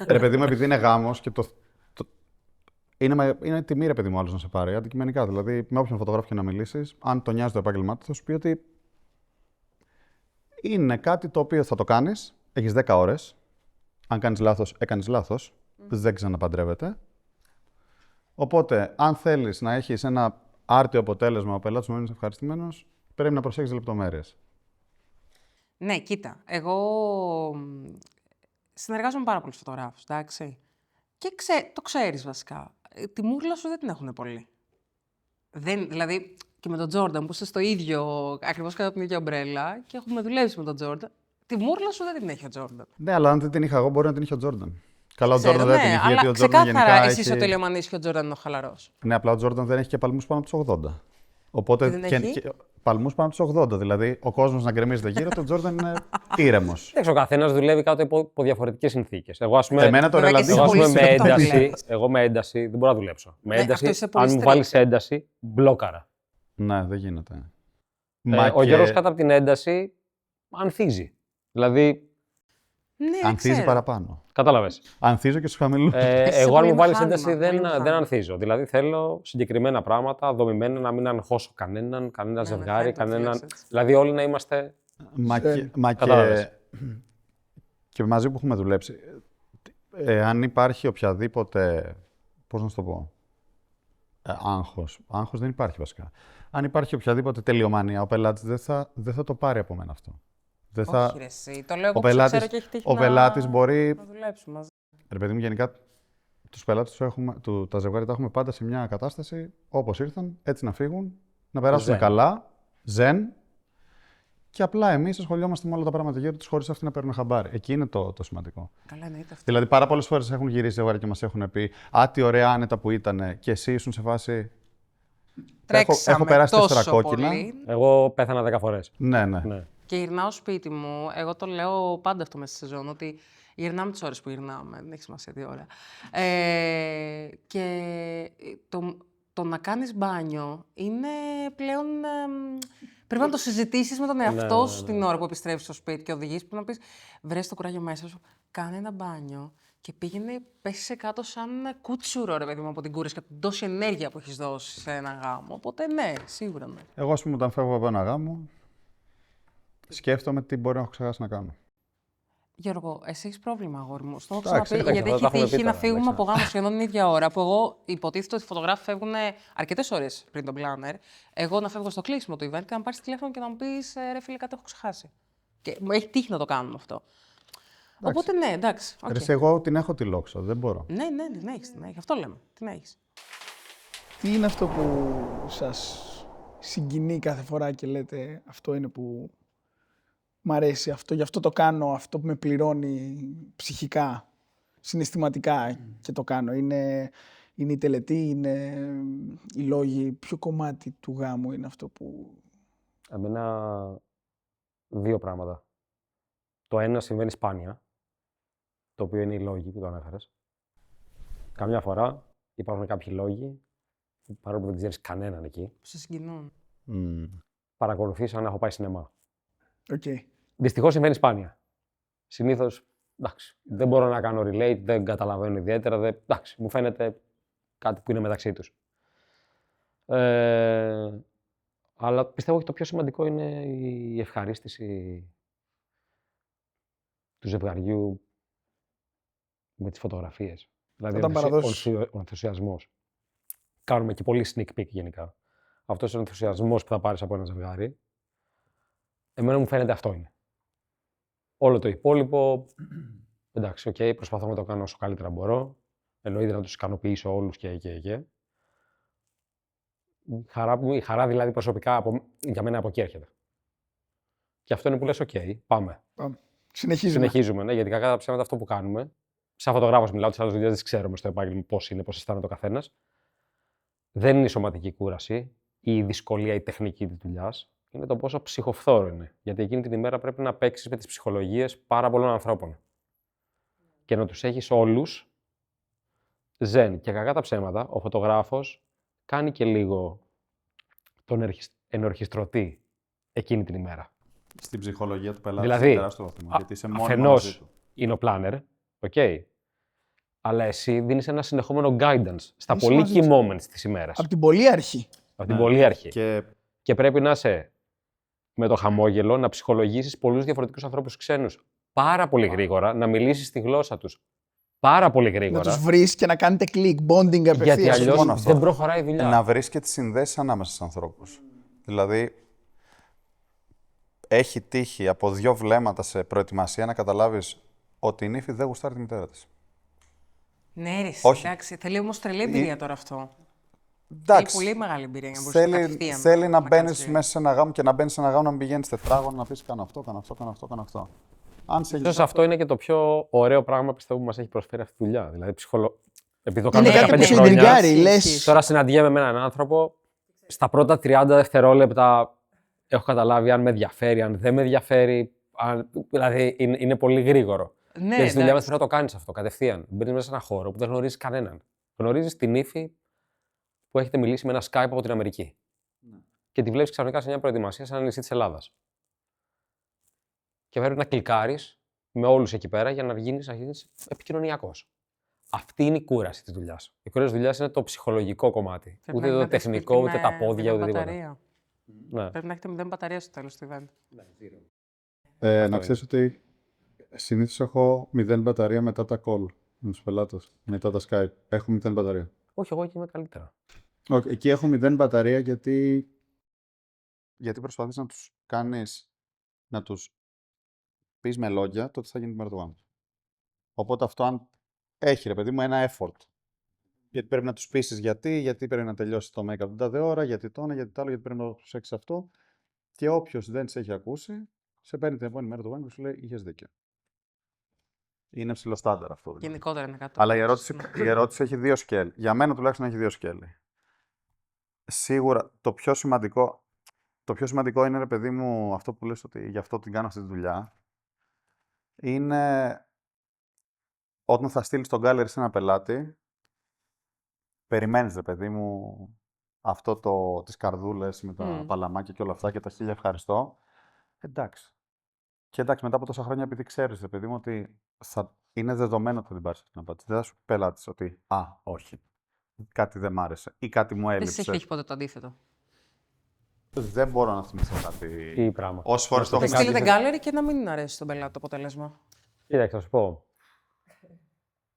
ρε παιδί μου, επειδή είναι γάμος και είναι τιμή, ρε παιδί μου, άλλος να σε πάρει, αντικειμενικά. Δηλαδή, με όποιον φωτογράφο και να μιλήσεις, αν τον νοιάζει το επάγγελμά του, θα σου πει ότι είναι κάτι το οποίο θα το κάνεις, έχεις 10 ώρες. Αν κάνεις λάθος, έκανες λάθος. Δεν ξαναπαντρεύεται. Οπότε, αν θέλεις να έχεις ένα άρτιο αποτέλεσμα, ο πελάτης μου είναι ευχαριστημένος, πρέπει να προσέχεις λεπτομέρειες. Ναι, κοίτα. Εγώ συνεργάζομαι με πάρα πολλούς φωτογράφους, εντάξει. Και το ξέρεις βασικά. Τη μούρλα σου δεν την έχουν πολύ. Δηλαδή, και με τον Τζόρνταν που είσαι στο ίδιο, ακριβώς κατά την ίδια ομπρέλα και έχουμε δουλέψει με τον Τζόρνταν, τη μούρλα σου δεν την έχει ο Τζόρνταν. Ναι, αλλά αν δεν την είχα εγώ, μπορεί να την είχε ο Τζόρνταν. Καλά, ο Ξέρω, Τζόρνταν δεν την ναι, είχε, αλλά γιατί ο Τζόρνταν ξεκάθαρα γενικά εσύ είσαι ο έχει... τελειομανής και ο Τζόρνταν είναι ο χαλαρός. Ναι, απλά ο Τζόρνταν δεν έχει και παλμούς πάνω από τους 80. Οπότε Δεν έχει. παλμούς πάνω από τους 80. Δηλαδή, ο κόσμος να γκρεμίζεται γύρω, το Τζόρνταν είναι ήρεμος. Εντάξει, ο καθένας δουλεύει κάτω από διαφορετικές συνθήκες. Εγώ, ας πούμε, Εμένα το Βέβαια και relative. εσύ εγώ, ας πολύ πούμε, με συχνά το ένταση, βλέπεις. εγώ με ένταση δεν μπορώ να δουλέψω. Με Ναι, αυτό ένταση, είσαι πολύ αν μου strict. βάλεις ένταση, μπλόκαρα. Ναι, δεν γίνεται. Ο Γιώργος κάτω από την ένταση ανθίζει. Δηλαδή, Ναι, Ανθίζει ξέρω. παραπάνω. κατάλαβες. Ανθίζω και στους χαμηλούς. Εσύ Εγώ, αν πολύ μου βάλεις μηχάνημα, ένταση, πολύ δεν μηχάνημα. ανθίζω. Δηλαδή, θέλω συγκεκριμένα πράγματα, δομημένα, να μην αγχώσω κανένα ζευγάρι, φαίνεται ότι κανέναν. λες έτσι. Δηλαδή, όλοι να είμαστε. Μα Κατάλαβες. και μαζί που έχουμε δουλέψει, αν υπάρχει οποιαδήποτε, πώς να σου το πω, άγχος δεν υπάρχει βασικά. Αν υπάρχει οποιαδήποτε τελειομανία, ο πελάτης δεν θα το πάρει από μένα αυτό. Δεν θα, Όχι ρε εσύ, το λέω εγώ ο που σε πελάτης, ξέρω και έχει τύχει ο πελάτης μπορεί. να δουλέψουμε μαζί. Ρε παιδί μου, γενικά τους πελάτες τα ζευγάρια τα έχουμε πάντα σε μια κατάσταση όπως ήρθαν, έτσι να φύγουν, να περάσουν Ζεν. καλά, ζεν. Και απλά εμείς ασχολιόμαστε με όλα τα πράγματα γύρω τους χωρίς αυτοί να παίρνουν χαμπάρι. Εκεί είναι το σημαντικό. Καλά εννοείται αυτό. Δηλαδή, πάρα πολλές φορές έχουν γυρίσει ζευγάρια και μας έχουν πει «Α, τι ωραία άνετα που ήταν» και εσύ ήσουν σε φάση. Τρέξαμε έχω περάσει 4 τόσο κόκκινα. πολύ. Εγώ πέθανα 10 φορές. Ναι, ναι. Ναι. Και γυρνάω σπίτι μου. Εγώ το λέω πάντα αυτό μέσα στη σεζόν, ότι γυρνάμε τις ώρες που γυρνάμε. Δεν έχει σημασία τι ώρα. Και το να κάνεις μπάνιο είναι πλέον. Πρέπει να το συζητήσεις με τον εαυτό σου την ώρα που επιστρέφεις στο σπίτι και οδηγείς. Πρέπει να πεις: βρες το κουράγιο μέσα σου, κάνε ένα μπάνιο και πήγαινε, πέσει κάτω σαν κούτσουρο, ρε παιδί μου, από την κούραση και από την τόση ενέργεια που έχεις δώσει σε ένα γάμο. Οπότε ναι, σίγουρα ναι. Εγώ, ας πούμε, όταν φεύγω από ένα γάμο, σκέφτομαι τι μπορεί να έχω ξεχάσει να κάνω. Γιώργο, εσύ έχει πρόβλημα, αγόρι μου. Στο έχω Εντάξει, ξαναπεί, γιατί αυτά τα έχει έχουμε τύχει πει να τώρα, φύγουμε εντάξει. από γάμο σχεδόν την ίδια ώρα. Που εγώ υποτίθεται ότι οι φωτογράφοι φεύγουν αρκετές ώρες πριν τον planner. Εγώ να φεύγω στο κλείσιμο του event και να πάρει τηλέφωνο και να μου πει: ρε φίλε, κάτι έχω ξεχάσει. Και μου έχει τύχει να το κάνουμε αυτό. Οπότε ναι, εντάξει. οκ. Ρε, εγώ την έχω τη λόξα, δεν μπορώ. Ναι, την έχεις. Αυτό λέμε. Την έχεις. Τι είναι αυτό που σας συγκινεί κάθε φορά και λέτε αυτό είναι που μ' αρέσει, αυτό, γι' αυτό το κάνω, αυτό που με πληρώνει ψυχικά, συναισθηματικά και το κάνω. Είναι η τελετή, είναι οι λόγοι, ποιο κομμάτι του γάμου είναι αυτό που... Εμένα δύο πράγματα. Το ένα συμβαίνει σπάνια, το οποίο είναι οι λόγοι που το ανέφερες. Καμιά φορά υπάρχουν κάποιοι λόγοι, παρόλο που δεν ξέρεις κανέναν εκεί, Που σε συγκινούν. παρακολουθείς σαν να έχω πάει σινεμά. Οκ. Δυστυχώς συμβαίνει σπάνια. Συνήθως, εντάξει, δεν μπορώ να κάνω relate, δεν καταλαβαίνω ιδιαίτερα, εντάξει, μου φαίνεται κάτι που είναι μεταξύ τους. Αλλά πιστεύω ότι το πιο σημαντικό είναι η ευχαρίστηση του ζευγαριού με τις φωτογραφίες. Δηλαδή Όταν παραδώσεις. ο ενθουσιασμός. Κάνουμε και πολύ sneak peek γενικά. Αυτός ο ενθουσιασμός που θα πάρεις από ένα ζευγάρι, εμένα μου φαίνεται αυτό είναι. Όλο το υπόλοιπο, εντάξει, οκ, προσπαθώ να το κάνω όσο καλύτερα μπορώ. Εννοείται να τους ικανοποιήσω όλους και. Η χαρά δηλαδή προσωπικά για μένα από εκεί έρχεται. Και αυτό είναι που λες, οκ, πάμε. Συνεχίζουμε, ναι, γιατί κακά τα ψέματα αυτό που κάνουμε. Σαν φωτογράφος μιλάω, τις άλλες δουλειές δεν ξέρουμε στο επάγγελμα πώς είναι, πώς αισθάνεται ο καθένας. Δεν είναι η σωματική κούραση ή η δυσκολία, η τεχνική της δουλειάς. Είναι το πόσο ψυχοφθόρο είναι. Γιατί εκείνη την ημέρα πρέπει να παίξεις με τις ψυχολογίες πάρα πολλών ανθρώπων. Και να τους έχεις όλους ζεν. Και κακά τα ψέματα, ο φωτογράφος κάνει και λίγο τον ενορχιστρωτή εκείνη την ημέρα. Στην ψυχολογία του πελάτη Δηλαδή, είναι τεράστιο βαθμό, γιατί είσαι μόνιμο μαζί αφενός του. είναι ο planner, οκ. Αλλά εσύ δίνεις ένα συνεχόμενο guidance στα Είσαι πολύ μαζί key του. moments της ημέρας. Από την πολύ αρχή. Από την πολύ αρχή. Και Και πρέπει να είσαι με το χαμόγελο, να ψυχολογήσεις πολλούς διαφορετικούς ανθρώπους ξένους πάρα πολύ γρήγορα, να μιλήσεις τη γλώσσα τους πάρα πολύ Να γρήγορα. τους βρεις και να κάνετε κλικ, bonding Γιατί απευθείας. αλλιώς μόνο αυτό. δεν προχωράει η δουλειά. να βρεις και τις συνδέσεις ανάμεσα στους ανθρώπους. Δηλαδή, έχει τύχει από 2 βλέμματα σε προετοιμασία να καταλάβεις ότι η νύφη δεν γουστάρει τη μητέρα της. Ναι, ρε, Όχι. εντάξει. Θέλει όμως τρελή εμπειρία τώρα αυτό. Εντάξει. Θέλει πολύ μεγάλη εμπειρία για να μπορείς κατευθείαν Θέλει να κάνεις μπαίνεις δουλειά. μέσα σε ένα γάμο και να μπαίνεις σε ένα γάμο να μην πηγαίνεις τετράγωνο να πεις κάνω αυτό, κάνω αυτό, κάνω αυτό, κάνω αυτό. Αν σε Ίσως αυτό είναι και το πιο ωραίο πράγμα πιστεύω που μας έχει προσφέρει αυτή τη δουλειά. Δηλαδή, επειδή το Είναι κάνουμε κάτι που 15 σε χρόνια, ιντριγκάρει, Ισχύει, λες. ισχύει. τώρα συναντιέμαι με έναν άνθρωπο, στα πρώτα 30 δευτερόλεπτα έχω καταλάβει αν με ενδιαφέρει, αν δεν με ενδιαφέρει. Δηλαδή είναι πολύ γρήγορο. Ναι, Γιατί στη δουλειά μας εντάξει. πρέπει να το κάνεις αυτό κατευθείαν. Μπαίνεις μέσα σε ένα χώρο που δεν γνωρίζεις κανέναν. Γνωρίζεις την ύφη που έχετε μιλήσει με ένα Skype από την Αμερική. Και τη βλέπεις ξαφνικά σε μια προετοιμασία σε ένα νησί της Ελλάδας. Και πρέπει να κλικάρεις με όλους εκεί πέρα για να γίνεις επικοινωνιακός. Αυτή είναι η κούραση της δουλειάς. Η κούραση της δουλειάς είναι το ψυχολογικό κομμάτι. Πρέπει Ούτε να το έχετε τεχνικό, ούτε τα μηδέν πόδια, ούτε τίποτα. μπαταρία. Ναι. Πρέπει να έχετε 0 μπαταρία στο τέλος του event. Να ξέρεις ότι συνήθως έχω 0 μπαταρία μετά τα call με τους πελάτες, μετά τα Skype. Έχω 0 μπαταρία. Όχι, εγώ εκεί είμαι καλύτερα. Εκεί έχω 0 μπαταρία γιατί προσπαθείς να τους κάνεις, να τους πεις με λόγια το τι θα γίνει την μέρα του γάμου. Οπότε αυτό αν έχει, ρε παιδί μου, ένα effort. Γιατί πρέπει να τους πείσεις γιατί πρέπει να τελειώσει το make-up την τάδε ώρα, γιατί το ένα, γιατί το άλλο, γιατί πρέπει να το προσέξεις αυτό. Και όποιος δεν σε έχει ακούσει, σε παίρνει την επόμενη μέρα του γάμου και σου λέει: είχες δίκιο. Είναι ψηλό στάνταρ αυτό. Δηλαδή. Γενικότερα είναι κάτι. Αλλά η ερώτηση έχει δύο σκέλη. Για μένα τουλάχιστον έχει δύο σκέλη. Σίγουρα το πιο σημαντικό είναι, ρε παιδί μου, αυτό που λες ότι γι' αυτό την κάνω αυτή τη δουλειά, είναι όταν θα στείλεις τον gallery σε ένα πελάτη, περιμένεις, ρε παιδί μου, αυτό τις καρδούλες με τα παλαμάκια και όλα αυτά και τα 1000 ευχαριστώ. Εντάξει. Και εντάξει, μετά από τόσα χρόνια, επειδή ξέρεις, ρε παιδί μου, ότι είναι δεδομένο ότι θα την πάρεις αυτή την απάντηση. Δεν θα σου πει πελάτης ότι όχι. Κάτι δεν μ' άρεσε ή κάτι μου Δεν έλειψε. σε έχει ποτέ το αντίθετο. Δεν μπορώ να θυμηθώ κάτι. Τι πράγμα. Όσες φορές το Θα έχω στείλετε κάνει. gallery και να μην αρέσει στον πελάτη το αποτέλεσμα. Κοίταξε, θα σου πω.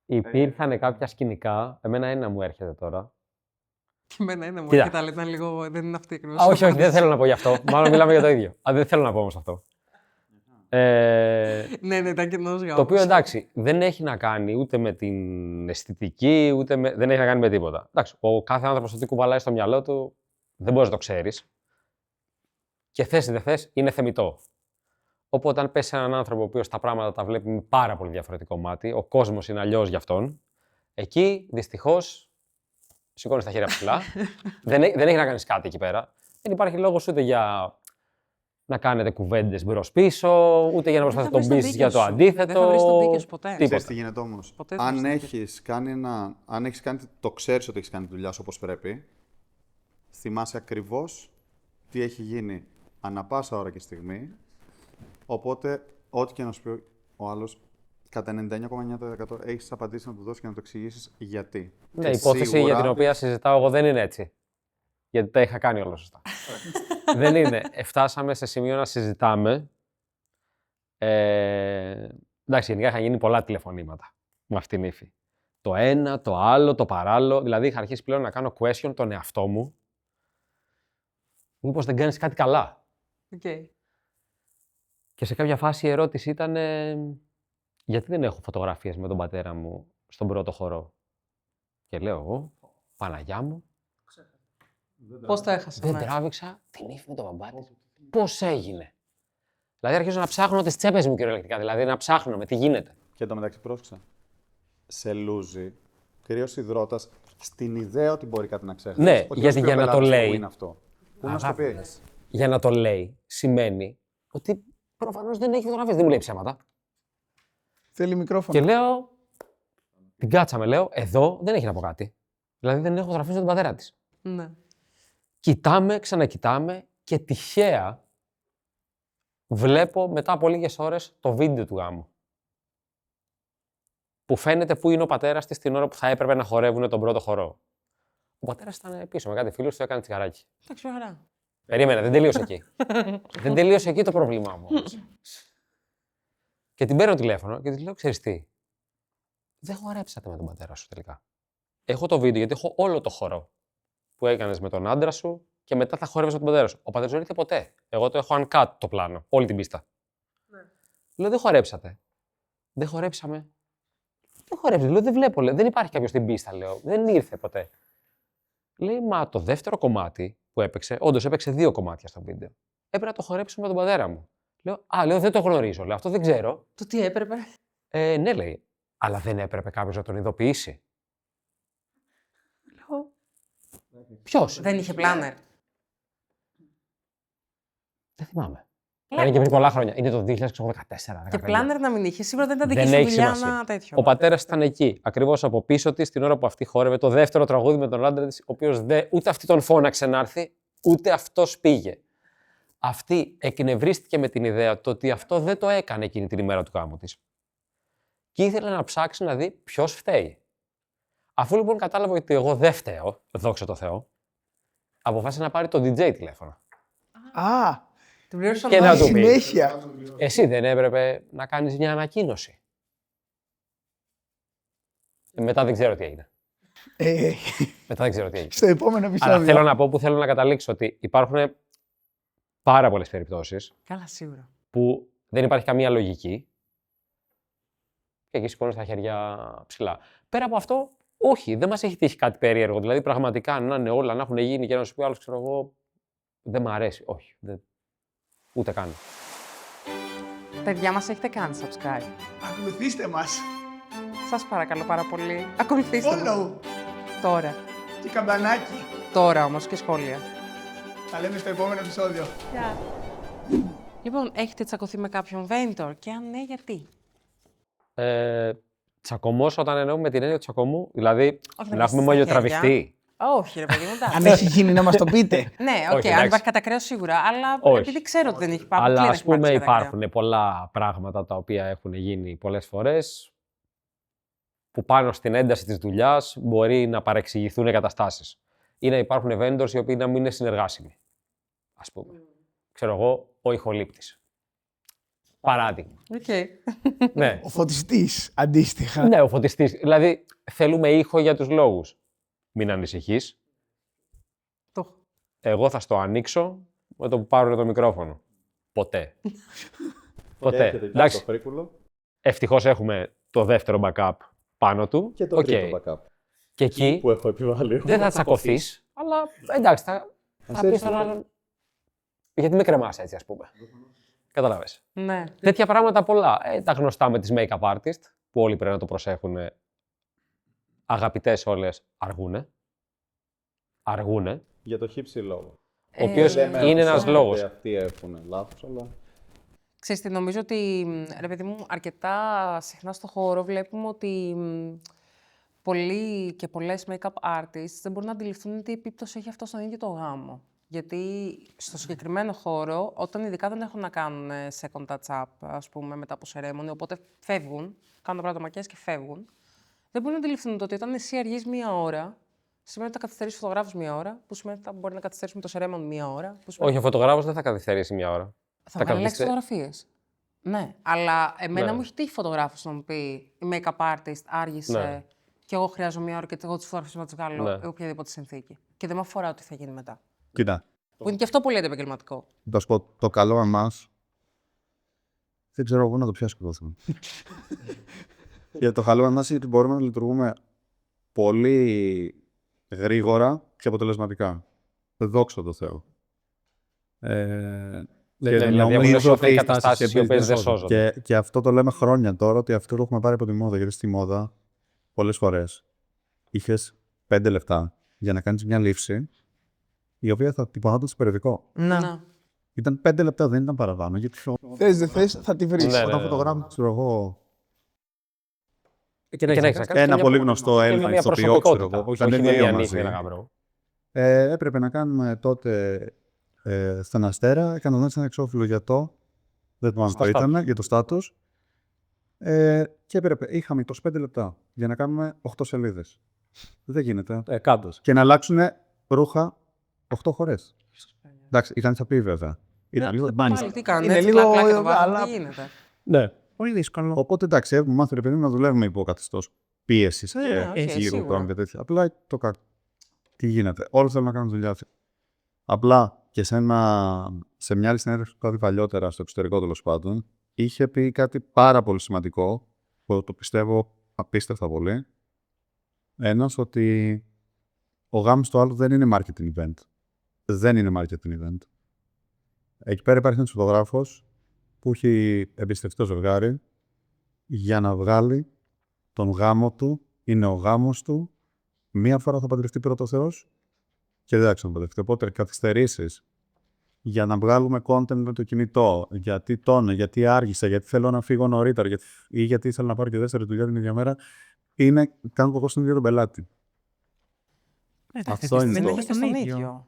Υπήρχαν κάποια σκηνικά, εμένα ένα μου έρχεται τώρα. Και εμένα είναι μου Κοίτα. έρχεται, αλλά ήταν λίγο. Δεν είναι αυτή ακριβώς. Όχι, δεν θέλω να πω γι' αυτό. Μάλλον μιλάμε για το ίδιο. Δεν θέλω να πω όμως αυτό. Ναι, ήταν κοινός για Το οποίο εντάξει, δεν έχει να κάνει ούτε με την αισθητική, δεν έχει να κάνει με τίποτα. Εντάξει, ο κάθε άνθρωπος ότι κουβαλάει στο μυαλό του, δεν μπορείς να το ξέρεις. Και θες ή δεν θες, είναι θεμιτό. Οπότε, αν πέσει έναν άνθρωπο ο οποίος τα πράγματα τα βλέπει με πάρα πολύ διαφορετικό μάτι, ο κόσμος είναι αλλιώς για αυτόν, εκεί δυστυχώς σηκώνεις τα χέρια ψηλά. δεν έχει να κάνεις κάτι εκεί πέρα. Δεν υπάρχει λόγος ούτε για να κάνετε κουβέντες μπρος-πίσω, ούτε για να προσπαθείς να τον πείσεις για το αντίθετο. Δεν θα βρεις τον δίκιο σου ποτέ. Τίποτα. Ξέρεις τι γίνεται όμως. Ποτέ δεν Αν θα έχεις κάνει, το ξέρεις ότι έχεις κάνει τη δουλειά σου όπως πρέπει, θυμάσαι ακριβώς τι έχει γίνει ανά πάσα ώρα και στιγμή, οπότε ό,τι και να σου πει ο άλλος, κατά 99,9% έχεις απαντήσει να του δώσεις και να το εξηγήσεις γιατί. Ναι, η Και υπόθεση σίγουρα- για την οποία συζητάω εγώ δεν είναι έτσι. Γιατί τα είχα κάνει όλα σωστά. Δεν είναι. Φτάσαμε σε σημείο να συζητάμε. Εντάξει, γενικά είχαν γίνει πολλά τηλεφωνήματα με αυτήν την ύφη. Το ένα, το άλλο, το παράλληλο. Δηλαδή, είχα αρχίσει πλέον να κάνω question τον εαυτό μου. Μήπως δεν κάνεις κάτι καλά. Okay. Και σε κάποια φάση η ερώτηση ήταν γιατί δεν έχω φωτογραφίες με τον πατέρα μου στον πρώτο χορό. Και λέω εγώ, Παναγιά μου, Πώς το έχασα. δεν τράβηξα την ύφη με τον μπαμπά της. Πώς έγινε. Δηλαδή αρχίζω να ψάχνω τις τσέπες μου κυριολεκτικά. Δηλαδή να ψάχνω με τι γίνεται. Και εντωμεταξύ πρόσεξα. Σε λούζει κυρίως υδρότας στην ιδέα ότι μπορεί κάτι να ξέχασει. Ναι, γιατί για να το λέει. Πού είναι αυτό. Πού να σου το πει. Για να το λέει σημαίνει ότι προφανώς δεν έχει φωτογραφίες, δεν μου λέει ψέματα. Θέλει μικρόφωνο. Και λέω, την κάτσαμε, λέω, εδώ δεν έχει να πω κάτι. Δηλαδή δεν έχω φωτογραφίες με τον πατέρα της. Ναι. Κοιτάμε, ξανακοιτάμε και τυχαία βλέπω μετά από λίγες ώρες το βίντεο του γάμου. Που φαίνεται πού είναι ο πατέρας της την ώρα που θα έπρεπε να χορεύουν τον πρώτο χορό. Ο πατέρας ήταν πίσω με κάτι φίλους του, έκανε τσιγαράκι. Εντάξει, ωραία. Περίμενε, δεν τελείωσε εκεί. Δεν τελείωσε εκεί το πρόβλημά μου. Και την παίρνω τηλέφωνο και της λέω: ξέρεις τι, δεν χορέψατε με τον πατέρα σου τελικά. Έχω το βίντεο γιατί έχω όλο το χορό που έκανες με τον άντρα σου και μετά θα χορεύεις με τον πατέρα σου. Ο πατέρας δεν ήρθε ποτέ. Εγώ το έχω uncut το πλάνο, όλη την πίστα. Ναι. Λέω: δεν χορέψατε. Δεν χορέψαμε. Δεν χορέψατε. Λέω: δεν βλέπω. Λέω, δεν υπάρχει κάποιος στην πίστα. Λέω: δεν ήρθε ποτέ. Λέει: μα το δεύτερο κομμάτι που έπαιξε, όντως έπαιξε 2 κομμάτια στο βίντεο. Έπρεπε να το χορέψουμε με τον πατέρα μου. Λέω: δεν το γνωρίζω. Λέω: αυτό δεν ξέρω. Το τι έπρεπε. Ναι, λέει. Αλλά δεν έπρεπε κάποιος να τον ειδοποιήσει. Λέω: ποιος. Δεν είχε πλάνερ. Δεν θυμάμαι. Είναι και πριν πολλά χρόνια. Είναι το 2014. Και πλάνερ να μην είχε. Σίγουρα δεν ήταν δική Δεν σου έχει δουλειά σημασία. ένα τέτοιο. Ο πατέρας ήταν εκεί, ακριβώς από πίσω της, την ώρα που αυτή χόρευε το δεύτερο τραγούδι με τον άντρα της, ο οποίος ούτε αυτή τον φώναξε να έρθει, ούτε αυτός πήγε. Αυτή εκνευρίστηκε με την ιδέα το ότι αυτό δεν το έκανε εκείνη την ημέρα του γάμου της. Και ήθελε να ψάξει να δει ποιος φταίει. Αφού λοιπόν κατάλαβε ότι εγώ δεν φταίω, δόξα τω Θεώ, αποφάσισε να πάρει το DJ τηλέφωνο. Α, Την πλήρωσαν Και να όλοι. του πει. συνέχεια. Εσύ δεν έπρεπε να κάνεις μια ανακοίνωση. Μετά δεν ξέρω τι έγινε. Μετά δεν ξέρω τι έγινε. Στο επόμενο Αλλά επεισόδιο. θέλω να πω που θέλω να καταλήξω ότι υπάρχουν πάρα πολλές περιπτώσεις Καλά, σίγουρα. που δεν υπάρχει καμία λογική και εκεί σηκώνεις τα χέρια ψηλά. Πέρα από αυτό, όχι, δεν μας έχει τύχει κάτι περίεργο. Δηλαδή, πραγματικά να είναι όλα, να έχουν γίνει και να σου πει άλλος, ξέρω εγώ, δεν μ' αρέσει. Όχι, ούτε καν. Παιδιά, μας έχετε κάνει subscribe. Ακολουθήστε μας. Σας παρακαλώ πάρα πολύ. Ακολουθήστε μας. Follow Τώρα. και καμπανάκι. Τώρα όμως και σχόλια. Τα λέμε στο επόμενο επεισόδιο. Λοιπόν, έχετε τσακωθεί με κάποιον vendor και αν ναι, γιατί? Τσακωμός όταν εννοούμε την έννοια του τσακωμού, δηλαδή Όχι, να να έχουμε πεις στα μολιοτραβηχτεί. Όχι, ρε παιδί μου, εντάξει. Αν έχει γίνει να μας το πείτε. Ναι, Όχι, οκ, αν εντάξει. υπάρχει κατακρέο σίγουρα, αλλά Όχι. επειδή ξέρω ότι δεν έχει πάει. Αλλά αποκλείεται ας να έχει πούμε υπάρξει κατακρέο. υπάρχουν πολλά πράγματα τα οποία έχουν γίνει πολλές φορές που πάνω στην ένταση της δουλειάς μπορεί να παρεξηγηθούν καταστάσεις ή να υπάρχουν vendors οι οποίοι να μην είναι συνεργάσιμοι. Ας πούμε. Ξέρω εγώ, ο ηχολήπτης. Παράδειγμα. Οκ. Ναι. Ο φωτιστής, αντίστοιχα. Ναι, ο φωτιστής. Δηλαδή, θέλουμε ήχο για τους λόγους. Μην ανησυχείς. Το έχω. Εγώ θα στο ανοίξω με το που πάρω το μικρόφωνο. Ποτέ. Ποτέ. Εντάξει, φρίκουλο ευτυχώς έχουμε το δεύτερο backup πάνω του. και το Οκ. τρίτο backup Και εκεί που έχω επιβάλει. δεν θα τσακωθείς, αλλά εντάξει, θα πεις έρθει στον το- άλλον. Γιατί με κρεμάς έτσι, ας πούμε. Καταλάβες. Ναι. Τέτοια πράγματα πολλά. Τα γνωστά με τις make-up artist, που όλοι πρέπει να το προσέχουν. Αγαπητές όλες, αργούνε. Για το χύψη λόγο. Ο οποίος είναι ένας λόγος. Αυτοί έχουν λάθος, αλλά. Ξέρεις τι, νομίζω ότι, ρε παιδί μου, αρκετά συχνά στο χώρο βλέπουμε ότι πολλοί και πολλές make-up artists δεν μπορούν να αντιληφθούν τι επίπτωση έχει αυτό στον ίδιο το γάμο. Γιατί στο συγκεκριμένο χώρο, όταν ειδικά δεν έχουν να κάνουν second touch-up, ας πούμε, μετά από ceremony, οπότε φεύγουν, κάνουν τα πρώτα μακιάζ και φεύγουν, δεν μπορούν να αντιληφθούν το ότι όταν εσύ αργείς μία ώρα, σημαίνει ότι θα καθυστερήσεις φωτογράφους μία ώρα, που σημαίνει ότι θα μπορεί να καθυστερήσουμε το ceremony μία ώρα. Που σημαίνει Όχι, ο φωτογράφος δεν θα καθυστερήσει μια ώρα. θα βγάλει λέξεις φωτογραφίες. Ναι, αλλά εμένα Ναι. μου έχει τύχει φωτογράφος να μου πει η make-up artist άργησε Ναι. και εγώ χρειάζομαι μια ώρα και εγώ τις φωτογραφίες να τις βγάλω Ναι. οποιαδήποτε συνθήκη. Και δεν με αφορά ότι θα γίνει μετά. Κοίτα, Που είναι και αυτό πολύ αντιεπαγγελματικό. θα σου πω το καλό εμάς. Δεν ξέρω εγώ να το πιάσω το θέμα. Για το καλό εμάς είναι ότι μπορούμε να λειτουργούμε πολύ γρήγορα και αποτελεσματικά. Δόξα τω Θεώ. Δηλαδή, έχουν σωθεί καταστάσεις οι οποίες δεν σώζονται. Και αυτό το λέμε χρόνια τώρα, ότι αυτό το έχουμε πάρει από τη μόδα. Γιατί στη μόδα, πολλές φορές, είχες 5 λεπτά για να κάνεις μια λήψη, η οποία θα τυπωνόταν στο περιοδικό. Να. Ήταν 5 λεπτά, δεν ήταν παραπάνω. Γιατί Θες δεν θες, θα τη βρεις. Ναι, όταν φωτογράφησα, ξέρω εγώ, Και να έχεις να κάνεις ένα και πολύ μια- γνωστό και Έλληνα μια ηθοποιό, προσωπικότητα. ξέρω εγώ, Όχι ήταν μια δύο διανοίγη, μαζί. ένα γαμπρό. Έπρεπε να κάνουμε τότε στον Αστέρα, έκανα ένα εξώφυλλο για το. Δεν θυμάμαι Στο το ήταν, για το στάτους. Και είχαμε 25 λεπτά για να κάνουμε 8 σελίδες. Δεν γίνεται. Κάντος. Και να αλλάξουν ρούχα 8 φορές. Εντάξει, ήταν τσαπί βέβαια. Ήταν λίγο Πάλι τι κάνουν, Είναι έτσι λίγο, κλακ, κλακ, το βάζουν, αλλά- τι γίνεται. Ναι. πολύ δύσκολο. Οπότε εντάξει, έχουμε μάθει ρε παιδί μου να δουλεύουμε υπό καθεστώς πίεσης. όχι, Γύρω σίγουρα. χρόνου και τέτοια. Απλά το τι γίνεται. Όλοι θέλουν να κάνουν δουλειά. Απλά και σε μια άλλη συνέντευξη που είχα δει παλιότερα στο εξωτερικό τέλος πάντων, είχε πει κάτι πάρα πολύ σημαντικό, που το πιστεύω απίστευτα πολύ. Ένας, ότι ο γάμος του άλλου δεν είναι marketing event. Δεν είναι marketing event. Εκεί πέρα υπάρχει ένας φωτογράφος που έχει εμπιστευτεί το ζευγάρι για να βγάλει τον γάμο του, είναι ο γάμος του, μία φορά θα παντρευτεί πρώτο ο Θεός και δεν θα ξαναπαντρευτεί. Οπότε καθυστερήσεις για να βγάλουμε content με το κινητό. Γιατί τόνο, γιατί άργησα, γιατί θέλω να φύγω νωρίτερα, ή γιατί ήθελα να πάρω και δεύτερη δουλειά την ίδια μέρα. Κάνουν κακό στον ίδιο τον πελάτη. Αυτό είναι Στην το. συνέχεια και στον ίδιο.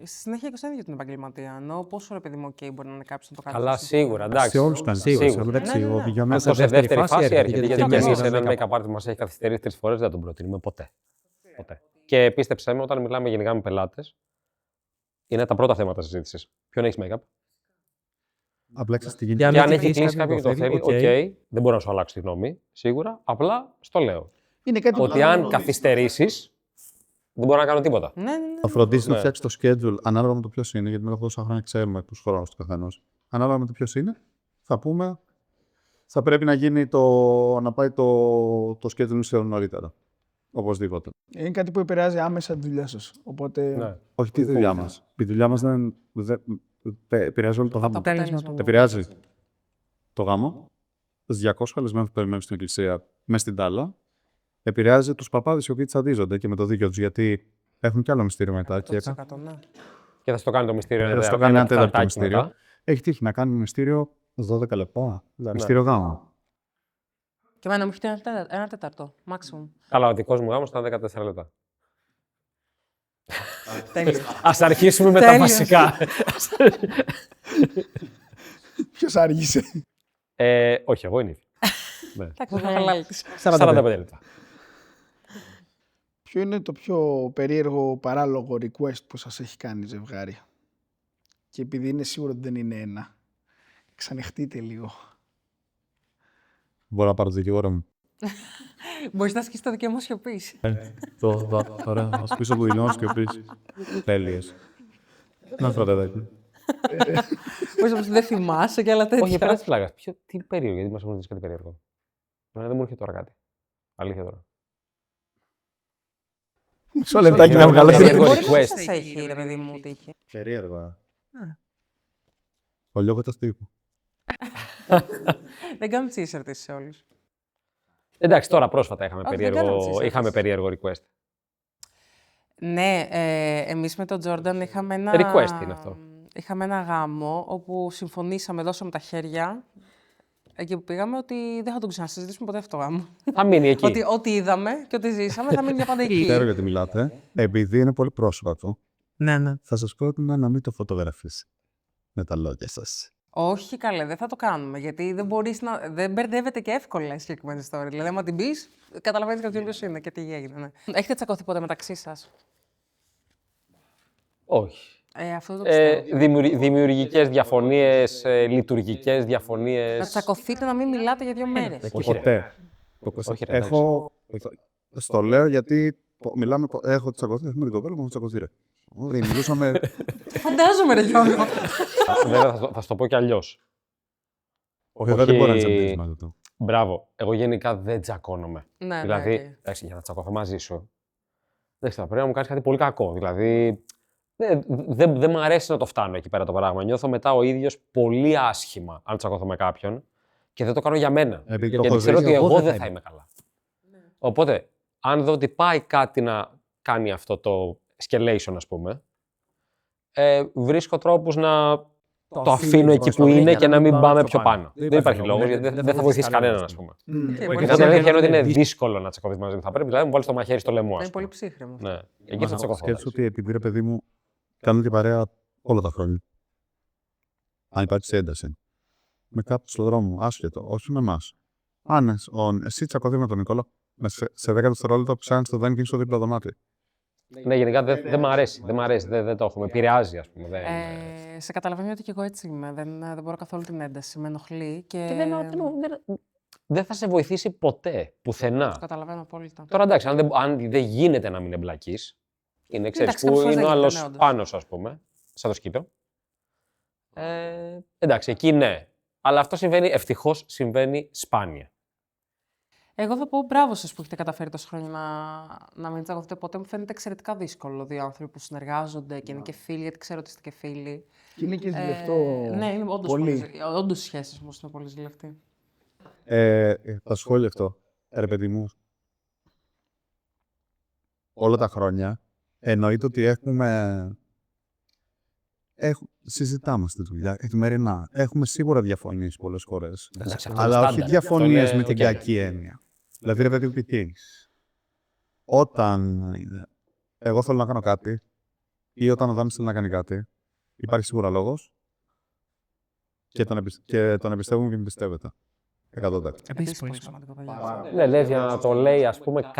Στη συνέχεια και στον ίδιο την επαγγελματία. Ενώ πόσο ρε παιδί μου, OK, μπορεί να είναι κάποιο να το κάνει. Καλά, σίγουρα, εντάξει. Σε όλους κάνει. Σίγουρα. Εντάξει, Ναι, ναι, ναι. για μένα Αυτό σε δεύτερη φάση έρχεται. Γιατί και εμείς εμεί έναν make-up artist που μα έχει καθυστερήσει 3 φορές δεν τον προτείνουμε ποτέ. Και πίστεψέ με, όταν μιλάμε γενικά με πελάτες, είναι τα πρώτα θέματα συζήτησης. Ποιον έχει make-up. Απλά ξέρεις τι Και γίνεται. αν έχει κλείσει κάποιον και το θέλει, OK, δεν μπορώ να σου αλλάξω τη γνώμη, σίγουρα. Απλά στο λέω. Είναι κάτι Ότι αν καθυστερήσεις, δεν μπορώ να κάνω τίποτα. Ναι. Θα φροντίσει να Ναι. φτιάξει το schedule ανάλογα με το ποιο είναι, γιατί μετά από τόσα χρόνια ξέρουμε του χρόνου του καθενό. Ανάλογα με το ποιο είναι, θα πούμε. Θα πρέπει να γίνει να πάει το schedule σχεδόν νωρίτερα. Οπωσδήποτε. Είναι κάτι που επηρεάζει άμεσα τη δουλειά σας. Οπότε Ναι. Όχι τη δουλειά μα. Η δουλειά μα δεν επηρεάζει όλο το γάμο. αποτέλεσμα του. Επηρεάζει το γάμο, του 200 καλεσμένου που περιμένουν στην εκκλησία μέσα στην τάλα. Επηρεάζει του παπάδες οι οποίοι τσαντίζονται και με το δίκιο του, γιατί έχουν κι άλλο μυστήριο μετά. Και 100%, ναι. Και θα σου το κάνει το μυστήριο. θα ένα στο κάνει ένα τέταρτο τεταρτάκι μυστήριο. μετά. Έχει τύχει να κάνει μυστήριο 12 λεπτά. Ναι. Μυστήριο γάμου. Και εμένα μου έχει ένα τέταρτο, maximum. Καλά, ο δικός μου γάμος ήταν 14 λεπτά. Τέλειο. Ας αρχίσουμε με τα Τέλειος. βασικά. ποιος άργησε. Όχι, εγώ είναι. Ναι. Εντάξει, θα χαλάει της. 45 λεπτά. Ποιο είναι το πιο περίεργο παράλογο request που σας έχει κάνει ζευγάρι? Και επειδή είναι σίγουρο ότι δεν είναι ένα, ξανεχτείτε λίγο. Μπορώ να πάρω το δικηγόρο μου. Μπορείς να ασκήσεις το δικαίωμα σιωπής. Ωραία, να σου πίσω από δηλώσεις και πεις. Τέλειες. Να φροντεδάκι. Μπορείς να πεις δεν θυμάσαι και άλλα τέτοια. Όχι, πέρα της πλάγας. Τι περίεργο, γιατί μας έχουν ζήσει κάτι περίεργο. Εμένα δεν μου έρχεται τώρα κάτι. Αλήθεια τώρα. Μισό λεπτάκι να βγάλω. Περίεργο Μπορεί να request. σας έχει, ρε παιδί μου, τύχει. Περίεργο. Ο λόγος του τύπου. Δεν κάνουμε τις ερωτήσεις σε όλους. Εντάξει, τώρα πρόσφατα Όχι, δεν κάναμε τις είχαμε περίεργο request. Ναι, εμείς με τον Τζόρνταν είχαμε ένα... Request είναι αυτό. Είχαμε ένα γάμο όπου συμφωνήσαμε, δώσαμε τα χέρια εκεί που πήγαμε ότι δεν θα τον ξανασυζητήσουμε ποτέ αυτό το γάμο. Θα μείνει εκεί. Ότι ό,τι είδαμε και ό,τι ζήσαμε θα μείνει για πάντα εκεί. Ξέρω γιατί μιλάτε. Επειδή είναι πολύ πρόσφατο, Ναι. θα σας πρότεινα να μην το φωτογραφίσει με τα λόγια σας. Όχι, καλέ, δεν θα το κάνουμε. Γιατί δεν μπορείς να. Δεν μπερδεύεται και εύκολα η συγκεκριμένη ιστορία. Δηλαδή, άμα την πει, καταλαβαίνει κάποιο ποιο είναι και τι έγινε. Ναι. Έχετε τσακωθεί ποτέ μεταξύ σα? Όχι. Αυτό το πιστεύω. Δημιουργικές διαφωνίες, λειτουργικές διαφωνίες. Να τσακωθείτε να μην μιλάτε για 2 μέρες. Όχι, ρε. Ποτέ. Όχι, ρε, Στο λέω γιατί έχω τσακωθεί με την κοπέλα μου, έχω τσακωθεί ρε. Όχι, μιλούσαμε. Φαντάζομαι, ρε Γιώργο. Βέβαια, θα σου το πω κι αλλιώς. Όχι, δεν μπορεί να τσακωθεί μαζί του. Μπράβο. Εγώ γενικά δεν τσακώνομαι. Ναι, Δηλαδή, ναι, εντάξει, για να τσακωθώ μαζί σου, δεν ξέρω, πρέπει να μου κάνεις κάτι πολύ κακό. Δηλαδή, δεν μου αρέσει να το φτάνω εκεί πέρα το πράγμα. Νιώθω μετά ο ίδιος πολύ άσχημα αν τσακωθώ με κάποιον και δεν το κάνω για μένα. Επειδή το Γιατί έχω ξέρω ζήσει, ότι εγώ δεν θα είμαι καλά. Οπότε, αν δω ότι πάει κάτι να κάνει αυτό το escalation, ας πούμε, βρίσκω τρόπους να το αφήνω εκεί που είναι και να μην πάμε πιο πάνω. Δεν υπάρχει λόγος, γιατί δεν θα βοηθήσει κανέναν, ας πούμε. Οπότε η αλήθεια είναι ότι είναι δύσκολο να τσακωθείς μαζί μου. Θα πρέπει δηλαδή να μου βάλεις το μαχαίρι στο λαιμό, Είναι ας πούμε. πολύ ψύχρεμο. Ναι, εκεί θα τσακωθώ. Σκέψου ότι επειδή ρε παιδί μου κάνουν την παρέα όλα τα χρόνια. Αν υπάρξει ένταση. Με κάποιον στον δρόμο, άσχετο, όχι με εμάς. Αν εσύ τσακωθεί με τον Νικόλα, σε 10 δευτερόλεπτα ψάχνει το δεν στο δίπλα δωμάτιο. Ναι, γενικά δεν μ' αρέσει. Δεν το έχω. Με επηρεάζει, ας πούμε. Σε καταλαβαίνω ότι και εγώ έτσι είμαι. Δεν μπορώ καθόλου την ένταση. Με ενοχλεί και. Δεν θα σε βοηθήσει ποτέ, πουθενά. Το καταλαβαίνω απόλυτα. Τώρα εντάξει, αν δεν γίνεται να μην εμπλακείς, είναι, ξέρεις, Εντάξει, που κάποιες φορές είναι ο δεν άλλος γίνεται, ναι, πάνω σου, ας πούμε, σαν το σκύτο. Εντάξει, εκεί ναι. Αλλά αυτό ευτυχώς συμβαίνει σπάνια. Εγώ θα πω μπράβο σας που έχετε καταφέρει τόσα χρόνια να μην τσακωθείτε ποτέ. Μου φαίνεται εξαιρετικά δύσκολο 2 άνθρωποι που συνεργάζονται και είναι και φίλοι, γιατί ξέρω ότι είστε και φίλοι. Και είναι και ζηλευτό. Ναι, είναι πολύ. όντως οι σχέσεις μου είναι πολύ ζηλευτοί. Θα σχόλιο αυτό. Ρε παιδί μου, όλα τα χρόνια εννοείται ότι συζητάμε στη δουλειά καθημερινά. Έχουμε σίγουρα διαφωνίες πολλές φορές. Εντάξει, αυτό Αλλά είναι όχι στάνταρ. διαφωνίες Αυτό με είναι την οκ. κακή έννοια. Δηλαδή, ρε παιδί μου, τι. Όταν εγώ θέλω να κάνω κάτι ή όταν ο Δάνης θέλει να κάνει κάτι, υπάρχει σίγουρα λόγος και τον εμπιστεύουμε και με πιστεύετε. 100%. Επίσης πολύ σημαντικό, παιδιά. Ναι, λες για να το λέει, ας πούμε,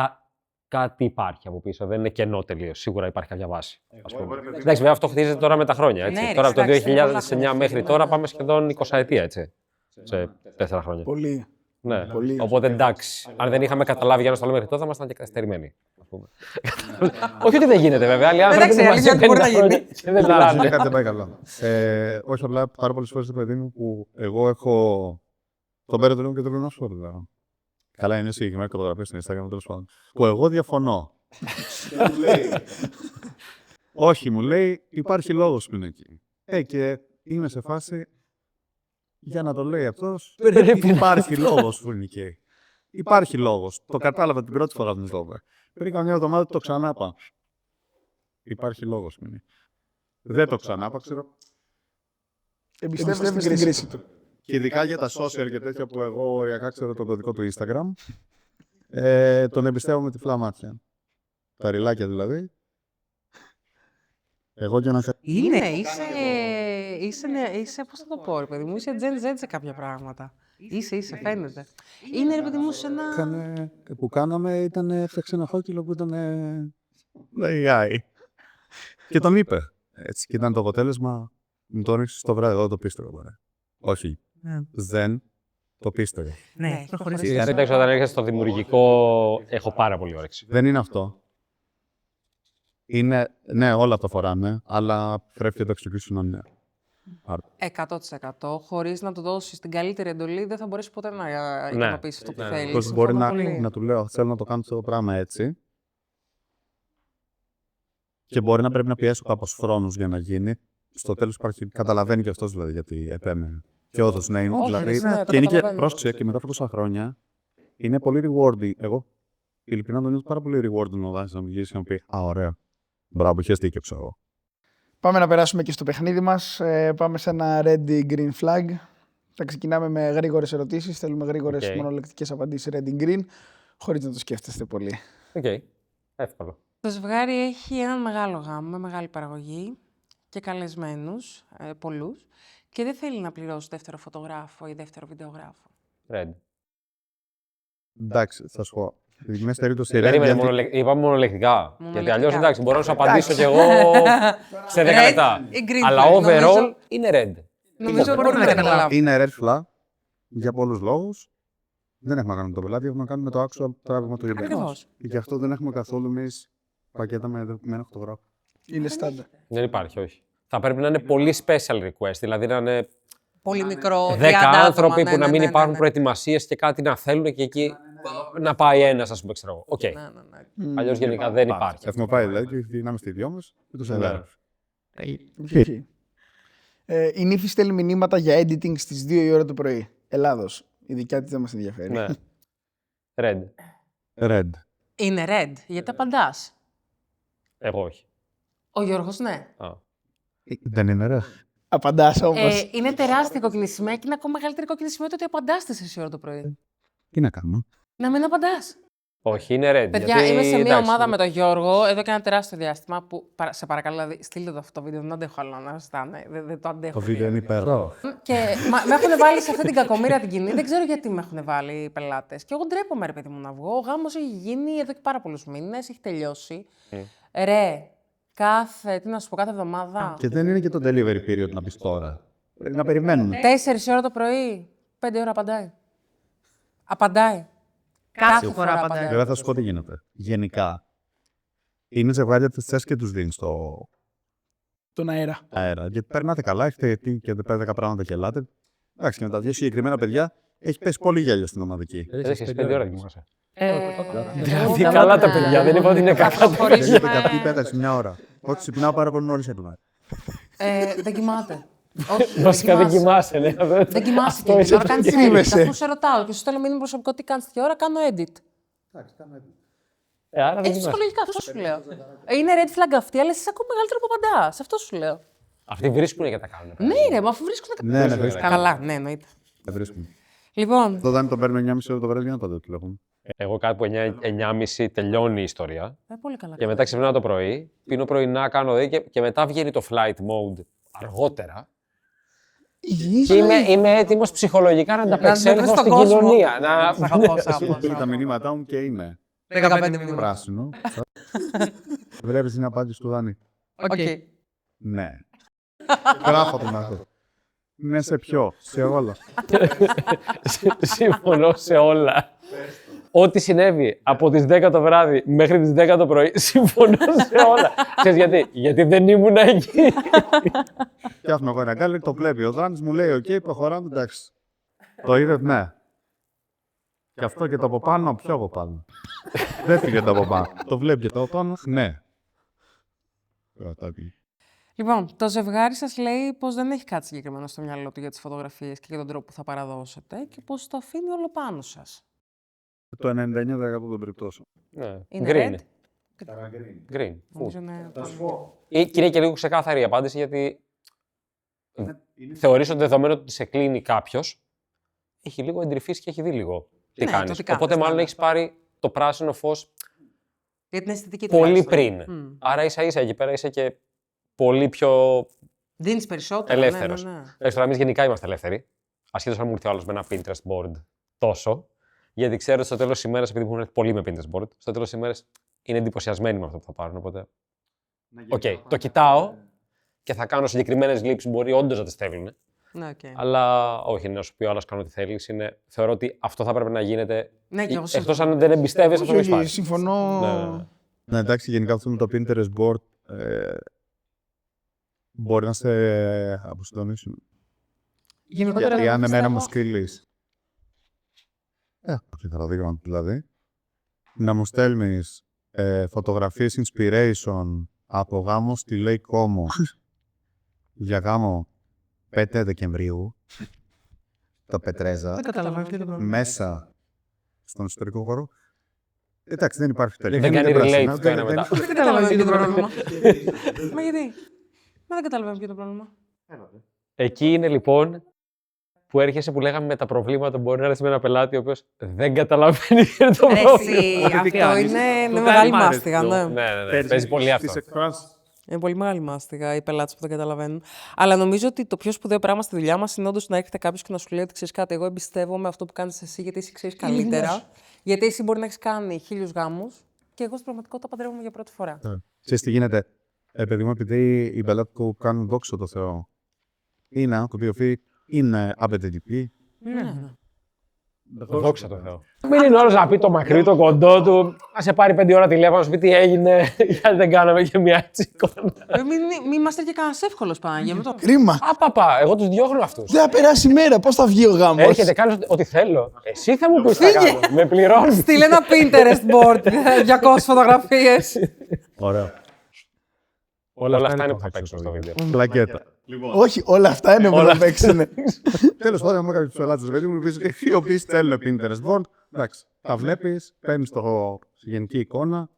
κάτι υπάρχει από πίσω. Δεν είναι κενό τελείως. Σίγουρα υπάρχει κάποια βάση. Ας πούμε. Εντάξει, βέβαια αυτό χτίζεται τώρα με τα χρόνια. Έτσι. Ναι, Τώρα από το εντάξει, είναι πολλά 2009 χρόνια. μέχρι τώρα πάμε σχεδόν 20 ετία, έτσι. Σε 4 χρόνια. Πολύ. Ναι. Πολύ. Οπότε εντάξει, αν δεν είχαμε καταλάβει για να σταλούμε μέχρι τότε, θα ήμασταν και καθυστερημένοι. ας πούμε. Όχι ότι δεν γίνεται βέβαια. Άλλοι άνθρωποι Εντάξει, είναι αλήθεια μαζί ότι μπορεί 50 να γίνει. χρόνια και δεν Κάτι μιλάνε. δεν πάει καλά. Όχι, απλά πάρα πολλές φορές το παιδί μου που εγώ έχω τον πέρα του λόγο και το λέω να σου πω. Καλά, είναι συγκεκριμένη φωτογραφία στην Instagram, τέλος πάντων. Που εγώ διαφωνώ. Όχι, μου λέει, υπάρχει λόγος που είναι εκεί. Και είμαι σε φάση για να το λέει αυτός. Υπάρχει λόγος που είναι εκεί. Υπάρχει λόγος. Το κατάλαβα την πρώτη φορά που το είπα. Πριν καμιά εβδομάδα το ξανά είπα. Υπάρχει λόγος που είναι. Δεν το ξανά είπα, ξέρω. Εμπιστεύεσαι στην κρίση του. Και ειδικά για τα social και τέτοια που εγώ οριακά ξέρω τον κωδικό του Instagram, τον εμπιστεύω με τυφλά μάτια. Τα ριλάκια δηλαδή. Εγώ και να Είσαι, πώς θα το πω, ρε παιδί μου, είσαι Gen Z σε κάποια πράγματα. Είσαι, φαίνεται. Είναι, ρε παιδί μου, σε ένα... που κάναμε ήταν έφτιαξε ένα χόκκιλο που ήταν AI. Και τον είπε. Έτσι, και ήταν το αποτέλεσμα, μου το ρίξεις το βράδυ, εγώ το πίστευα. Όχι. Δεν το πίστευε. Ναι, προχωρήσει. Εντάξει, όταν έρχεσαι στο δημιουργικό, έχω πάρα πολύ όρεξη. Δεν είναι αυτό. Είναι, ναι, όλα το φοράνε, αλλά πρέπει και το execution να 100%. Χωρίς να του δώσεις την καλύτερη εντολή, δεν θα μπορέσει ποτέ να ικανοποιήσει αυτό που θέλει. Πώς μπορεί να του λέω, θέλω να το κάνω αυτό το πράγμα έτσι. Και μπορεί να πρέπει να πιέσω κάπως χρόνους για να γίνει. Στο τέλος υπάρχει, καταλαβαίνει και αυτός δηλαδή γιατί επέμενε. Και όντως ναι, είναι. Δηλαδή, και είναι και πρόσεξε και μετά από τόσα χρόνια είναι πολύ rewarding. Εγώ ειλικρινά το νιώθω πάρα πολύ rewarding ο Δάσης να μου γυρίσει και να πει α, ωραία. Μπράβο, είχες δίκιο, ξέρω. Πάμε να περάσουμε και στο παιχνίδι μας. Πάμε σε ένα ready green flag. Θα ξεκινάμε με γρήγορες ερωτήσεις. Θέλουμε γρήγορες μονολεκτικές απαντήσεις ready green, χωρίς να το σκέφτεστε πολύ. Οκ. Εύκολο. Το ζευγάρι έχει έναν μεγάλο γάμο με μεγάλη παραγωγή και καλεσμένους, πολλούς, και δεν θέλει να πληρώσει δεύτερο φωτογράφο ή δεύτερο βιντεογράφο. Red. Εντάξει, θα σου πω. Μέσα στη περίπτωση Περίμενε, είπαμε μονολεκτικά. Γιατί αλλιώς εντάξει, μπορώ να σου απαντήσω κι εγώ σε 10 λεπτά. Αλλά overall είναι red. Νομίζω μπορούμε να καταλάβουμε. Είναι red flag για πολλούς λόγους. Δεν έχουμε να κάνουμε το πελάτη, έχουμε να κάνουμε το actual τράβημα του event. Ακριβώς. Και γι' αυτό δεν έχουμε καθόλου εμείς πακέτα με ένα φωτογράφο. Είναι στάντα. Δεν υπάρχει, όχι. Θα πρέπει να είναι πολύ special request, δηλαδή να είναι Πολύ μικρό, 10 30 άνθρωποι άτομα, που να μην υπάρχουν ναι. προετοιμασίες και κάτι να θέλουν και εκεί να πάει ένας, ας πούμε, ξέρω εγώ. Οκ. Αλλιώς γενικά δεν υπάρχει. Έχουμε πάει δηλαδή και να είμαστε οι δυο μας και τους αδέρφους. Η Νύφη στέλνει μηνύματα για editing στις 2 η ώρα το πρωί. Ελλάδος. Η δικιά της δεν μας ενδιαφέρει. Ναι. Red. Red. Είναι red, γιατί απαντάς. Εγώ όχι. Ο Γιώργος, ναι. Δεν είναι red. Απαντάς όμως. Είναι τεράστια κόκκινη σημαία και είναι ακόμα μεγαλύτερη κόκκινη σημαία το ότι απαντάς 4 ώρα το πρωί. Τι να κάνουμε. Να μην απαντάς. Όχι, είναι red. Παιδιά, γιατί, είμαι σε μια εντάξει, ομάδα με τον Γιώργο εδώ και ένα τεράστιο διάστημα που σε παρακαλώ, δηλαδή, στείλτε το αυτό το βίντεο, δεν αντέχω άλλο να ζητάνε. Δεν το αντέχω. Το βίντεο είναι υπέροχο. Και με έχουν βάλει σε αυτή την κακομοίρα την κοινή. Δεν ξέρω γιατί με έχουν βάλει οι πελάτες. Και εγώ ντρέπομαι, ρε παιδί μου, να βγω. Ο γάμος έχει γίνει εδώ και πάρα πολλούς μήνες, έχει τελειώσει. Ρε, τι να σου πω, κάθε εβδομάδα. Και δεν είναι και το delivery period να πεις τώρα. Πρέπει να περιμένουμε. 4 ώρα το πρωί, 5 ώρα απαντάει. Απαντάει. Κάθε φορά απαντάει. Βέβαια θα σου πω τι γίνεται. Γενικά, είναι ζευγάρια που θες και τους δίνεις Τον αέρα. αέρα. Γιατί περνάτε καλά, έχετε και 10 πράγματα και ελάτε. Εντάξει, και με τα 2 συγκεκριμένα παιδιά έχει πέσει πολύ γέλιο στην ομαδική. Έχεις 5 ώρα κοιμάσαι. Δηλαδή, καλά τα παιδιά, δεν είπα ότι είναι κακά τα παιδιά. Έχετε καπεί πέταση μια ώρα. Όχι, ξυπνάω πάρα πολύ νωρίς έτοιμα. Δεν κοιμάται. Όχι, Βασικά δεν κοιμάσαι, ναι. Δεν κοιμάσαι και την ώρα κάνεις edit. Αφού σε ρωτάω και σου στέλνω μήνυμα προσωπικό τι κάνεις τέτοια ώρα, κάνω edit. Άρα δεν Έτσι κοιμάσαι. ψυχολογικά, αυτό σου λέω. Είναι red flag αυτή, αλλά εσύ είσαι ακόμα μεγαλύτερο από απαντάς. Αυτό σου λέω. Αυτοί βρίσκουν και τα κάνουν. Ναι, ρε, μα αφού βρίσκουν τα Ναι, ναι, βρίσκουν. Καλά, ναι, εννοείται. Δεν βρίσκουν. Λοιπόν, Το Δάνη τον παίρνουμε 9.30 το βράδυ για να πάτε το τηλέφωνο. Εγώ κάπου 9.30 τελειώνει η ιστορία. πολύ καλά. Και μετά ξυπνάω το πρωί, πίνω πρωινά, κάνω και μετά βγαίνει το flight mode αργότερα. Υγιής Και είμαι έτοιμος ψυχολογικά να ανταπεξέλθω στον στην κόσμο. κοινωνία. Τα μηνύματά μου και είναι 15 μηνύματα. πράσινο. Βλέπεις την απάντηση του Δάνη. Οκ. Ναι. Γράφω τον αυτό. Ναι, σε ποιο, σε όλα. Συμφωνώ σε όλα. Ό,τι συνέβη από τις 10 το βράδυ μέχρι τις 10 το πρωί, συμφωνώ σε όλα. Ξέρεις γιατί? Γιατί δεν ήμουν εκεί. Φτιάχνω εγώ ένα γκάλι, το βλέπει. Ο Δάνης μου λέει: «Οκ, προχωράμε, εντάξει». Το είδε, ναι. Και αυτό και το από πάνω, πιο από πάνω. Δεν φύγε το από πάνω. Το βλέπει και το από πάνω, ναι. Λοιπόν, το ζευγάρι σας λέει πως δεν έχει κάτι συγκεκριμένο στο μυαλό του για τις φωτογραφίες και για τον τρόπο που θα παραδώσετε και πως το αφήνει όλο πάνω σας. Το 99% των περιπτώσεων. Ναι. Είναι Green. red? Green. Νομίζω είναι... Και είναι και λίγο ξεκάθαρη η απάντηση, γιατί θεωρείς ότι δεδομένου ότι σε κλείνει κάποιος, έχει λίγο εντρυφήσει και έχει δει λίγο τι Ναι, κάνεις. το τι κάνεις, Οπότε μάλλον ναι. έχεις πάρει το πράσινο φως Για την αισθητική του. πολύ τουλάχιστον. πριν. Μμ. Άρα ίσα-ίσα εκεί πέρα είσαι και πολύ πιο Δίνεις περισσότερο. ελεύθερος. Ναι, ναι, ναι. Τώρα εμείς γενικά είμαστε ελεύθεροι. Ασχέτως αν μου έρθει ο άλλος με ένα Pinterest board τόσο. Γιατί ξέρω ότι στο τέλος της ημέρας, επειδή μου έχουν έρθει πολύ με Pinterest board, στο τέλος της ημέρας είναι εντυπωσιασμένοι με αυτό που θα πάρουν. Οπότε. Οκ, το κοιτάω και θα κάνω συγκεκριμένες λήψεις που μπορεί όντως να τις θέλουν. Ναι, οκ. Αλλά όχι, να σου πει ο άλλος κάνω ό,τι θέλεις. Θεωρώ ότι αυτό θα πρέπει να γίνεται. Ναι, και εγώ Εκτός αν δεν εμπιστεύεσαι αυτό που έχεις Όχι, πάρει. συμφωνώ. Ναι. Ναι, εντάξει, γενικά αυτό με το Pinterest board μπορεί να σε αποσυντονίσουν. Γενικότερα, Γιατί αν εγώ εμένα μου πιστεύω- στείλεις, αυτή παραδείγμα δηλαδή, να μου στέλνεις φωτογραφίες inspiration από γάμο στη Lake Como για γάμο 5 Δεκεμβρίου, το Πετρέζα, Δεν καταλαβαίνω ποιο είναι το πρόβλημα. μέσα στον ιστορικό χώρο. Εντάξει, δεν υπάρχει Δεν τελείως. κάνει είναι relate πράσινο, το ένα δεν- μετά. Δεν καταλαβαίνω ποιο είναι το πρόβλημα. Μα γιατί? Μα δεν καταλαβαίνω ποιο είναι το πρόβλημα. Εκεί είναι λοιπόν που έρχεσαι που λέγαμε με τα προβλήματα που μπορεί να έρθει με ένα πελάτη ο οποίος δεν καταλαβαίνει ποιο είναι το Ρε, πρόβλημα. εσύ, τι αυτό κάνεις. είναι Το μεγάλη κάνει μάστιγα, μάρες, ναι. Ναι, παίζει πολύ αυτό. Τις εκφράσεις. Είναι πολύ μεγάλη μάστιγα οι πελάτε που δεν καταλαβαίνουν. Αλλά νομίζω ότι το πιο σπουδαίο πράγμα στη δουλειά μα είναι όντως να έρχεται κάποιο και να σου λέει ότι ξέρει κάτι. Εγώ εμπιστεύομαι αυτό που κάνει εσύ, γιατί εσύ ξέρει καλύτερα. Γιατί εσύ μπορεί να έχει κάνει 1000 γάμους και εγώ στην πραγματικότητα παντρεύομαι για πρώτη φορά. Ξέρεις τι γίνεται. Παιδί μου, επειδή οι πελάτες που κάνουν δόξα τω Θεώ είναι άνθρωποι οι οποίοι είναι απαιτητικοί. Ναι. Δόξα τω Θεώ. Μην είναι όλος να πει το μακρύ, το κοντό του, να σε πάρει 5 ώρα τηλέφωνο, να σου πει τι έγινε, γιατί δεν κάναμε και μια έτσι εικόνα. Μην είμαστε και κανένα εύκολο Παναγία με το. Κρίμα. Παπά, εγώ τους διώχνω αυτούς. Δεν θα περάσει η μέρα. Πώς θα βγει ο γάμος. Έρχεται, κάνεις ό,τι θέλω. Εσύ θα μου πεις τι θα κάνω. Με πληρώνεις. Στείλε ένα Pinterest board, 200 φωτογραφίες. Ωραίο. Όλα αυτά είναι που θα παίξουν στο βίντεο. Πλακέτα. Όχι, όλα αυτά είναι που θα παίξουν. Τέλος πάντων, έχουμε κάποιους πελάτες, παιδί μου, οι οποίοι στέλνουν Pinterest board. Εντάξει, τα βλέπεις, παίρνεις το γενική εικόνα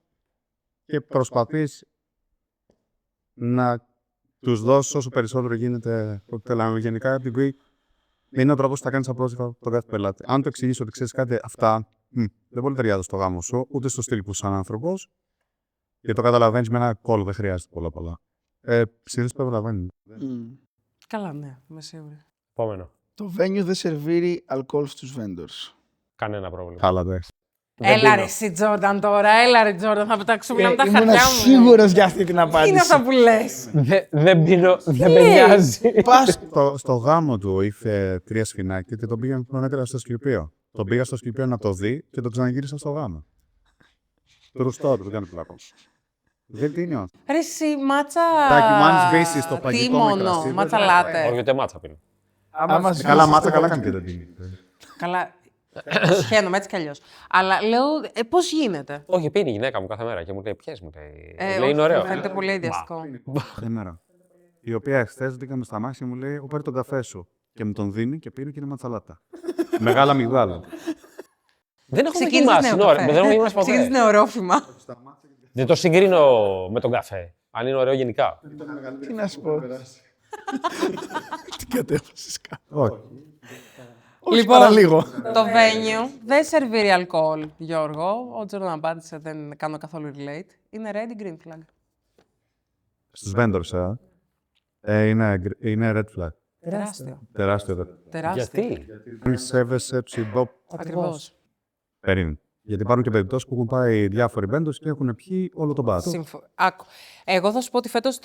και προσπαθείς να τους δώσεις όσο περισσότερο γίνεται κοκτέλα. Γενικά, επειδή είναι ο τρόπος που θα κάνεις απρόσεχα τον κάθε πελάτη. Αν το εξηγήσεις ότι ξέρεις κάτι, αυτά δεν πολύ ταιριάζουν στο γάμο σου, ούτε στο στυλ που είσαι σαν άνθρωπος, και το καταλαβαίνεις με ένα call, δεν χρειάζεται πολλά. Συνήθως το καταλαβαίνεις. Καλά, ναι, είμαι σίγουρη. Επόμενο. Το venue δεν σερβίρει αλκοόλ στους vendors. Κανένα πρόβλημα. Καλά, δε. Δεν Έλα πίνω. ρε εσύ Τζόρνταν τώρα, έλα ρε Τζόρνταν, θα πετάξουμε με τα Ήμουν χαρτιά μου. σίγουρος για αυτή την Τι είναι απάντηση. αυτά που λες. Δεν πίνω, δεν με νοιάζει. Πας Στο γάμο του είχε 3 σφινάκια και τον πήγαν νωρίτερα στο Σκυλπείο. Τον πήγα στο Σκυλπείο να το δει και τον ξαναγύρισα στο γάμο. Το ρουστό του, δεν κάνει πλάκο. Δεν τι νιώθω. Ρε εσύ μάτσα... Τάκι μου, αν σβήσεις το Τι φαγητό με μόνο, κρασί, μάτσα δεν- λάτε. Όχι, ούτε μάτσα πίνω. άμα Καλά, μάτσα, καλά κάνει και δεν πίνει. Καλά, σχένομαι έτσι κι αλλιώς. Αλλά λέω, πώς γίνεται. Όχι, πίνει η γυναίκα μου κάθε μέρα και μου λέει ποιες μου λέει. Λέει όχι, είναι ωραίο. μου φαίνεται πολύ ιδιαστικό. Κάθε μέρα. Η οποία χθε βγήκαμε στα μάξια μου λέει: πάρει τον καφέ σου. Και μου τον δίνει και πίνει και είναι ματσαλάτα. Μεγάλα μυγδάλα. Δεν έχω Ξεκίνησες δοκιμάσει. νέο Είναι ωραίο. καφέ. Δεν έχω δοκιμάσει Ξεκίνησες ποτέ. νεορόφημα. Δεν το συγκρίνω με τον καφέ. Αν είναι ωραίο γενικά. Τι να σου πω. Την κατέβασες κάτω. Όχι. Όχι, παραλίγο. Το venue δεν σερβίρει αλκοόλ, Γιώργο. Ο Τζόρνταν απάντησε, δεν κάνω καθόλου relate. Είναι red ή green flag. Στους vendors, είναι red flag. Τεράστιο. Τεράστιο red. Τεράστιο. Γιατί? Μη σέβεσαι τους συμπόπτους. Ακριβώς. Περίμενε. Γιατί υπάρχουν και περιπτώσεις που έχουν πάει διάφοροι vendors και έχουν πιει όλο τον μπάτο. Άκου. Εγώ θα σου πω ότι φέτος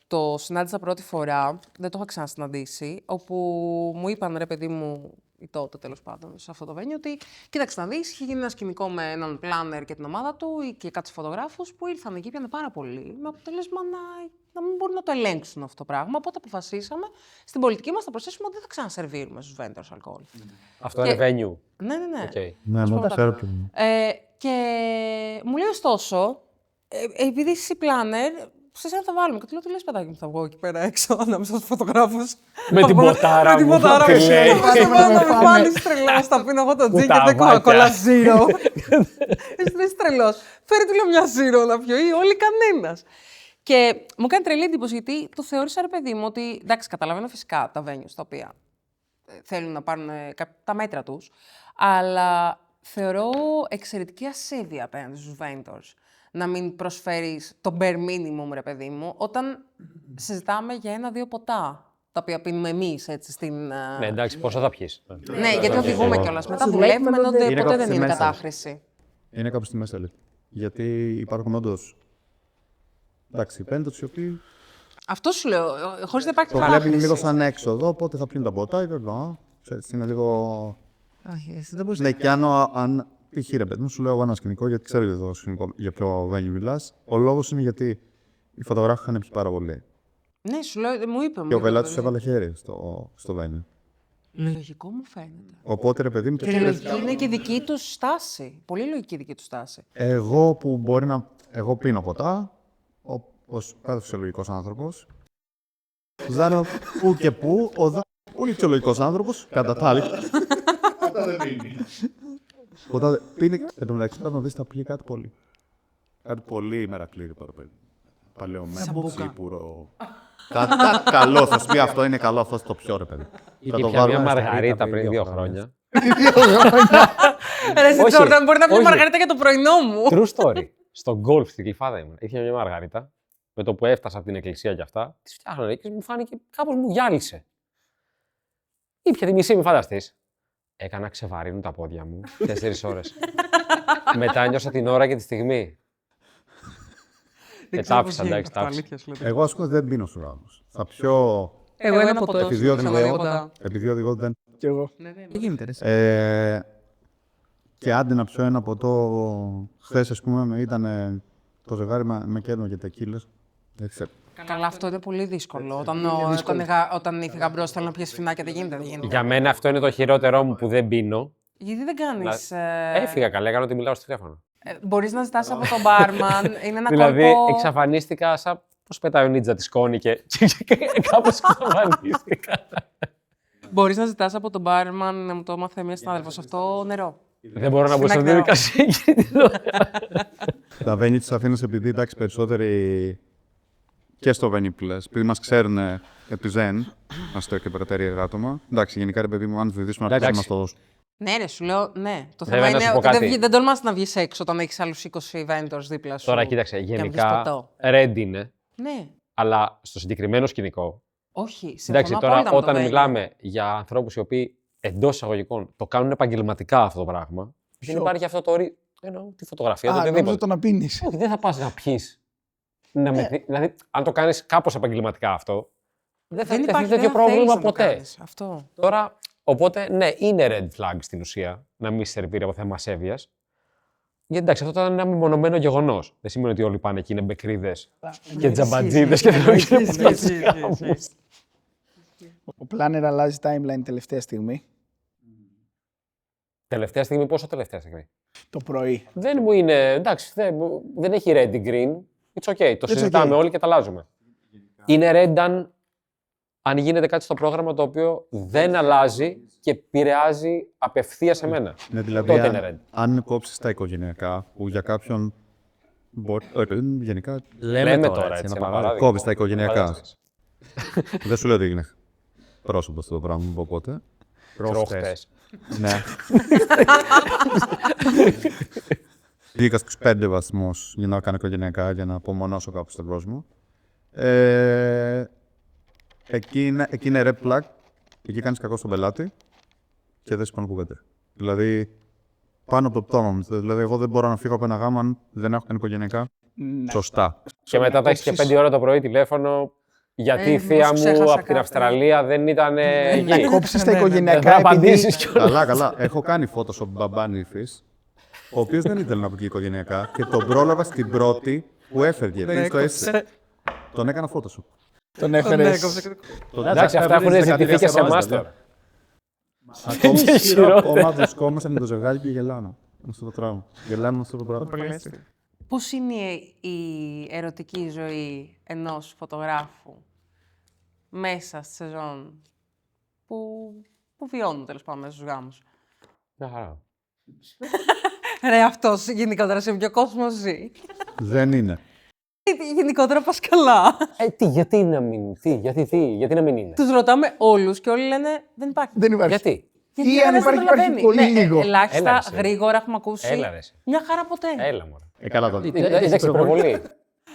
το συνάντησα πρώτη φορά, δεν το είχα ξανασυναντήσει, όπου μου είπαν, ρε παιδί μου, ή τότε τέλος πάντων, σε αυτό το venue, ότι κοίταξε να δεις, είχε γίνει ένα σκηνικό με έναν planner και την ομάδα του και κάτι φωτογράφους που ήρθαν εκεί, πιάνε πάρα πολύ, με αποτέλεσμα να μην μπορούν να το ελέγξουν αυτό το πράγμα. Οπότε αποφασίσαμε στην πολιτική μας να προσθέσουμε ότι δεν θα ξανασερβίρουμε στους vendors αλκοόλ. Αυτό Και- είναι venue. Ναι, ναι, ναι. Okay. Ναι, Ας ναι, πούμε ξέρω τα- ποιο είναι. Και μου λέει ωστόσο, επειδή είσαι planner, σε σένα θα βάλουμε. Και του λέω, τι λες παιδάκι μου, θα βγω εκεί πέρα έξω ανάμεσα στους φωτογράφους. Με την ποτάρα Με την μου, ποτάρα τι μου. λέει. Θα πάω να με βάλεις τρελός, θα πίνω εγώ το τζιν και τα δεν βάκια. Coca-Cola Zero. Είσαι τρελός. Φέρε του λέω μια Zero να πιω ή όλοι κανένας. Και μου κάνει τρελή εντύπωση γιατί το θεώρησα ρε παιδί μου ότι εντάξει, καταλαβαίνω φυσικά τα venues τα οποία θέλουν να πάρουν τα μέτρα τους, αλλά θεωρώ εξαιρετική ασέβεια απέναντι στους vendors να μην προσφέρεις το bare minimum, ρε παιδί μου, όταν συζητάμε για 1-2 ποτά, τα οποία πίνουμε εμείς, έτσι, στην... Ναι, εντάξει, πόσο θα πιεις. Ναι, γιατί οδηγούμε κιόλας. Μετά Σου δουλεύουμε, βλέπουμε οπότε είναι ποτέ κάπου δεν στη είναι μέση. κατάχρηση. Είναι κάπου στη μέση, λέει. Γιατί υπάρχουν όντως. Εντάξει, vendors οι οποίοι Αυτό σου λέω, χωρίς να υπάρχει το βλέπουν λίγο κατάχρηση. σαν έξοδο, οπότε θα πλύνουν τα ποτά ή δεν. Ξέρεις, είναι λίγο. Όχι, εσύ δεν μπορείς Ναι, και αν π.χ. ρε παιδί μου, σου λέω εγώ ένα σκηνικό, γιατί ξέρω για το σκηνικό για ποιο venue μιλάς. Ο λόγος είναι γιατί οι φωτογράφοι είχαν πιει πάρα πολύ. Ναι, σου λέω, μου είπε. Και ο πελάτης έβαλε χέρι στο venue. Λογικό μου φαίνεται. Οπότε ρε παιδί μου, Και λογική είναι και η δική του στάση. Πολύ λογική η δική του στάση. εγώ που μπορεί να. Εγώ πίνω ποτά, όπως κάθε φυσιολογικός άνθρωπος. Ζάνω που και που, ο πολύ φυσιολογικός άνθρωπος, κατά τα άλλα. Ποτά πίνει. Εν τω μεταξύ πρέπει να δεις θα πιει κάτι πολύ. Κάτι πολύ μερακλήρι παραπέρα. Παλαιωμένο, σίγουρο. Κάτι καλό, θα σου πει αυτό είναι καλό, αυτό το πιο ρε παιδί. Είχε πια μια μαργαρίτα πριν 2 χρόνια. Ρε, εσύ Όχι, Τζόρνταν, μπορεί να πει όχι. μαργαρίτα για το πρωινό μου. True story. Στο γκολφ στην Γλυφάδα ήμουν. Είχε μια μαργαρίτα. Με το που έφτασα από την εκκλησία κι αυτά, τη φτιάχνανε και μου φάνηκε κάπως μου γυάλισε. Ήπια τη μισή, μη φανταστείς. Έκανα ξεβαρύνουν τα πόδια μου 4 ώρες. Μετά νιώσα την ώρα και τη στιγμή. Και τα άφησα, εντάξει, τα άφησα. Εγώ ας πούμε δεν πίνω στους γάμους. Θα πιω. Εγώ ένα ποτό. Επειδή οδηγώ. Ξαναδεί Επειδή οδηγώ δεν. Κι εγώ. Τι γίνεται, ρε. Και άντε να πιω ένα ποτό. Χθες, ας πούμε, ήταν το ζευγάρι με κέρνο και τεκίλες. Δεν ξέρω. Καλά, αυτό είναι πολύ δύσκολο. Όταν ήρθε γαμπρός, θέλω να πιέσει φινάκια, δεν γίνεται. Για μένα αυτό είναι το χειρότερό μου που δεν πίνω. Γιατί δεν κάνεις... Έφυγα καλά, έκανα ότι μιλάω στο τηλέφωνο. Μπορείς να ζητάς από τον μπάρμαν, είναι ένα Δηλαδή, κόλπο... εξαφανίστηκα σαν πώς πετάει ο νίτζα τη σκόνη και κάπως εξαφανίστηκα. Μπορείς να ζητάς από τον μπάρμαν, να μου το έμαθε μια συνάδελφος, αυτό νερό. Δεν μπορώ να μπω στη Snack διαδικασία εκείνη την ώρα. Τα venue της Αθήνας, επειδή εντάξει περισσότεροι και στο venue που λες, επειδή μας ξέρουν επί Zen, αστείο και περαιτέρια άτομα. Εντάξει, γενικά ρε παιδί μου, αν βοηθήσουμε να Εντάξει. μας το δώσουν. Ναι, ρε, σου λέω, ναι. Το Βέβαια, θέμα να σου είναι πω ότι κάτι. δεν τολμάς να βγεις έξω όταν έχεις άλλους 20 vendors δίπλα σου. Τώρα κοίταξε, και να βγεις γενικά ποτό. red είναι, Ναι, αλλά στο συγκεκριμένο σκηνικό. όχι, συμφωνώ Εντάξει, τώρα απόλυτα με το όταν venue. μιλάμε για ανθρώπους οι οποίοι εντός εισαγωγικών το κάνουν επαγγελματικά αυτό το πράγμα, δεν υπάρχει αυτό το εννοώ τη φωτογραφία, το Α, νόμιζα οτιδήποτε. το να πίνεις. Όχι, δεν θα πας να πιεις. Δηλαδή, αν το κάνεις κάπως επαγγελματικά αυτό, δεν θα Δεν τεθεί υπάρχει τέτοιο δεν θέλεις πρόβλημα να το ποτέ. κάνεις. Αυτό. Τώρα, οπότε, ναι, είναι red flag στην ουσία να μην σερβίρει από θέμα ασέβειας. Γιατί εντάξει, αυτό ήταν ένα μεμονωμένο γεγονός. Δεν σημαίνει ότι όλοι πάνε εκεί είναι μπεκρίδες και τζαμπατζίδες και δεν γίνουν ποτέ στους γάμους. Ο planner αλλάζει timeline τελευταία στιγμή. Τελευταία στιγμή, πόσο τελευταία στιγμή. Το πρωί. Δεν μου είναι, εντάξει, δεν έχει red ή green. It's okay, το It's συζητάμε okay. όλοι και τα αλλάζουμε. Είναι red αν γίνεται κάτι στο πρόγραμμα το οποίο δεν αλλάζει και επηρεάζει απευθείας εμένα. Ναι, δηλαδή, Τότε είναι red. αν κόψεις τα οικογενειακά, που για κάποιον μπορεί. Γενικά, Λέμε τώρα έτσι, έτσι, ένα ένα παράδειγμα. κόβεις τα οικογενειακά. Δεν σου λέω ότι έγινε πρόσωπο αυτό το πράγμα, οπότε. Προχτές. Ναι. Βγήκα στους 5 βαθμούς για να κάνω οικογενειακά, για να απομονώσω κάπου στον κόσμο. Εκεί είναι red flag. Εκεί κάνεις κακό στον πελάτη και δεν σηκώνω κουβέντα. Δηλαδή, πάνω από το πτώμα μου. Δηλαδή, εγώ δεν μπορώ να φύγω από ένα γάμο αν δεν έχω κάνει οικογενειακά. Ναι. Σωστά. Και μετά θα έχεις και 5 ώρα το πρωί τηλέφωνο. Γιατί η θεία μήπως μου ξέχασα από την κάτι. Αυστραλία δεν ήταν Να εκεί. κόψεις τα Ναι, ναι, ναι. Δεν οικογενειακά θα επειδή... απαντήσεις κιόλας. Καλά, καλά. Έχω κάνει Photoshop μπαμπά νύφης, ο οποίος δεν ήθελε να βγει οικογενειακά και τον πρόλαβα στην πρώτη που έφευγε. Πριν στο έστω. Τον έκανα Photoshop. Τον έφερες. Εντάξει, αυτά έχουν ζητηθεί και σε εμάς τώρα. Ακόμα βρισκόμαστε με το ζευγάρι και γελάμε. Με αυτό το πράγμα. Γελάμε με αυτό το πράγμα. Πώς είναι η ερωτική ζωή ενός φωτογράφου μέσα στη σεζόν που βιώνουν τέλος πάντων μέσα στους γάμους? Μια χαρά. Ρε, αυτός γενικότερα σε ποιο κόσμο ζει? Δεν είναι. Γενικότερα πας καλά. Γιατί να μην είναι. Τους ρωτάμε όλους και όλοι λένε δεν υπάρχει. Δεν υπάρχει. Γιατί. Ή αν δεν υπάρχει, προλαβαίνει. υπάρχει πολύ λίγο. Ελάχιστα, Έλα, ρε, γρήγορα έχουμε ακούσει. Έλα, ρε, εσύ. Μια χαρά ποτέ. Έλα, μωρέ. Καλά τώρα. Εντάξει, υπερβολή.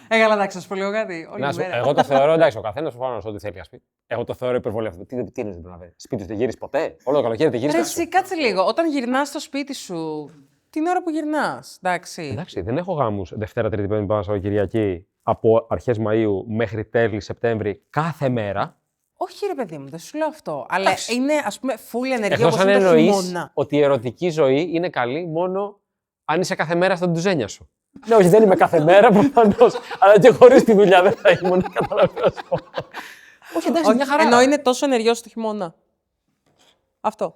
Καλά, εντάξει, να σου πω λίγο κάτι. Όλη Να σου- μέρα. Εγώ το θεωρώ, εντάξει, ο καθένας προφανώς ό,τι θέλει να πει. Εγώ το θεωρώ υπερβολή αυτό. Τι είναι δεν προλαβαίνει. Σπίτι σου δεν γύρισε ποτέ. Όλο το καλοκαίρι δεν Ρε, γύρισε. εσύ, κάτσε λίγο. Όταν γυρνάς στο σπίτι σου, την ώρα που γυρνάς, εντάξει. Εντάξει, δεν έχω γάμους Δευτέρα, Τρίτη, Πέμπτη, Παρασκευή, Κυριακή από αρχές Μαΐου μέχρι τέλη Σεπτέμβρη κάθε μέρα. Όχι, ρε παιδί μου, δεν σου λέω αυτό. Αλλά είναι, ας πούμε, full ενεργή Εκτός όπως αν είναι το εννοείς χειμώνα. ότι η ερωτική ζωή είναι καλή μόνο αν είσαι κάθε μέρα στα ντουζένια σου. Ναι, όχι, δεν είμαι κάθε μέρα προφανώς. Αλλά και χωρίς τη δουλειά δεν θα ήμουν. Καταλαβαίνω. Όχι, εντάξει, μια χαρά. Ενώ είναι τόσο ενεργός το χειμώνα. Αυτό.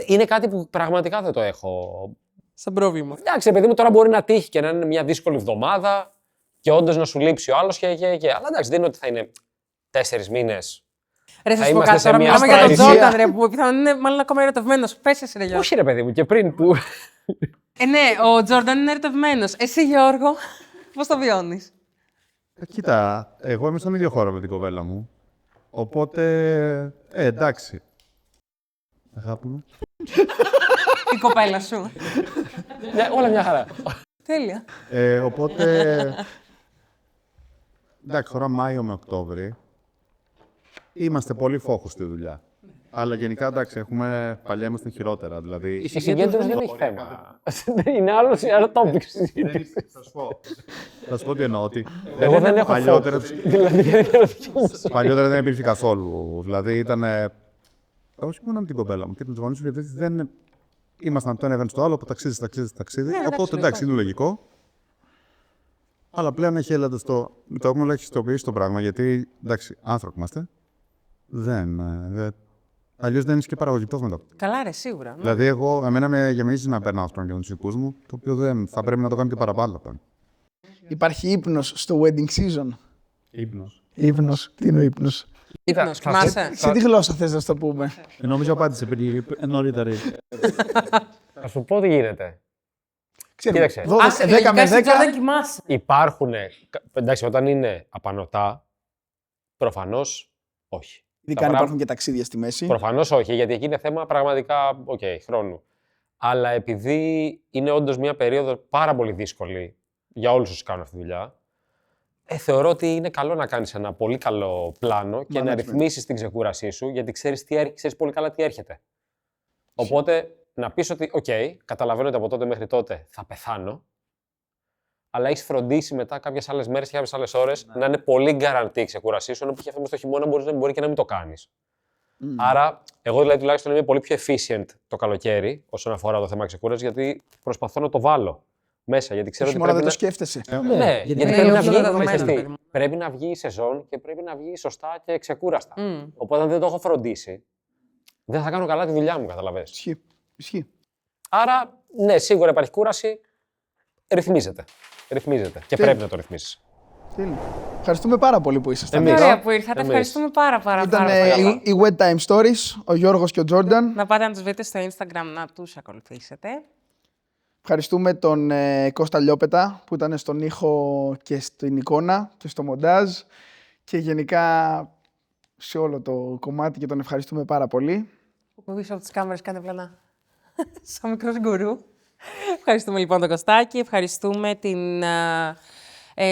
Είναι κάτι που πραγματικά δεν το έχω. Σαν πρόβλημα. Εντάξει, παιδί μου, τώρα μπορεί να τύχει και να είναι μια δύσκολη εβδομάδα και όντως να σου λείψει ο άλλος και. Αλλά εντάξει, δεν είναι ότι θα είναι 4 μήνες. Ρε, Θα σας πω είμαστε κάτι σε τώρα. μια Μιλάμε για τον αστραλισία. Τζόρνταν, ρε, που πιθανόν είναι μάλλον ακόμα ερωτευμένος. Πες εσύ, ρε Γιώργο. Όχι, ρε παιδί μου, και πριν που. Ναι, ο Τζόρνταν είναι ερωτευμένος. Εσύ, Γιώργο, πώς το βιώνεις? Κοίτα, εγώ είμαι στον ίδιο χώρο με την κοπέλα μου. Οπότε, εντάξει. Αγάπη μου. Η κοπέλα σου. Όλα μια χαρά. Τέλεια. Οπότε, εντάξει, τώρα Μάιο με Οκτώβρη, είμαστε πολύ φόχους στη δουλειά. Αλλά γενικά, εντάξει, παλιά ήμασταν χειρότερα. Δηλαδή, Η συγκέντρωση δεν έχει θέμα. Είναι άλλο topic συζήτηση. θα σου πω τι εννοώ. Ότι Εγώ δεν έχω παλιότερα, focus. Δηλαδή, δεν είναι ερωτική μου. παλιότερα δεν υπήρχε καθόλου. Δηλαδή, ήταν. Όχι μόνο με την κοπέλα μου και με του γονεί μου, γιατί δεν. Ήμασταν το ένα event στο άλλο, από ταξίδι. Οπότε, εντάξει, είναι λογικό. Αλλά πλέον έχει έλατε το έχουμε ελαχιστοποιήσει το πράγμα, γιατί εντάξει, άνθρωποι είμαστε. Αλλιώς δεν είσαι και παραγωγικός μετά. Καλά, ρε, σίγουρα. Ναι. Δηλαδή, εμένα με γεμίζει να περνάω στον για τους δικούς μου, το οποίο δεν θα πρέπει να το κάνω και παραπάνω. Υπάρχει ύπνος στο wedding season. Ύπνος. Ύπνος. Τι είναι ο ύπνος? Ύπνος, κοιμάσαι. Σε τι γλώσσα θες να στο πούμε? Νομίζω απάντησε πριν νωρίτερα. Θα σου πω τι γίνεται. Ξέρουμε, Κοίταξε. 10 με 10. Τζόρνταν κοιμάσαι. Υπάρχουν. Εντάξει, όταν είναι απανωτά, προφανώς όχι. Ειδικά αν υπάρχουν και ταξίδια στη μέση. Προφανώς όχι, γιατί εκεί είναι θέμα πραγματικά χρόνου. Αλλά επειδή είναι όντως μια περίοδο πάρα πολύ δύσκολη για όλους όσους κάνουν αυτή τη δουλειά, θεωρώ ότι είναι καλό να κάνεις ένα πολύ καλό πλάνο και να ρυθμίσεις την ξεκούρασή σου, γιατί ξέρεις πολύ καλά τι έρχεται. Οπότε να πεις ότι, καταλαβαίνω ότι από τότε μέχρι τότε θα πεθάνω, αλλά έχεις φροντίσει μετά κάποιες άλλες μέρες και κάποιες άλλες ώρες να είναι πολύ guarantee η ξεκούρασή σου, ενώ π.χ. αυτό στο χειμώνα μπορεί και να μην το κάνεις. Άρα, εγώ δηλαδή τουλάχιστον είμαι πολύ πιο efficient το καλοκαίρι όσον αφορά το θέμα ξεκούρασης, γιατί προσπαθώ να το βάλω μέσα. Γιατί ξέρω ότι Χειμώνα πρέπει δεν το να... σκέφτεσαι. Ναι, γιατί είναι πρέπει να πιο βγει, δεδομένο. πρέπει να βγει η σεζόν και πρέπει να βγει σωστά και ξεκούραστα. Οπότε αν δεν το έχω φροντίσει, δεν θα κάνω καλά τη δουλειά μου, καταλαβαίνεις. Ισχύει. Άρα, ναι, σίγουρα υπάρχει κούραση. Ρυθμίζεται. Και πρέπει να το ρυθμίσεις. Τέλεια. Ευχαριστούμε πάρα πολύ που ήσασταν Εμείς. εδώ. Ωραία που ήρθατε. Εμείς. Ευχαριστούμε πάρα Ήταν πολύ. οι Wet Time Stories, ο Γιώργος και ο Τζόρνταν. Να πάτε να τους βρείτε στο Instagram να τους ακολουθήσετε. Ευχαριστούμε τον Κώστα Λιόπετα που ήταν στον ήχο και στην εικόνα και στο μοντάζ. Και γενικά σε όλο το κομμάτι και τον ευχαριστούμε πάρα πολύ. Που πίσω από τις κάμερες κάνει πλανά. Σαν μικρός γκουρού. Ευχαριστούμε λοιπόν τον Κωστάκη, ευχαριστούμε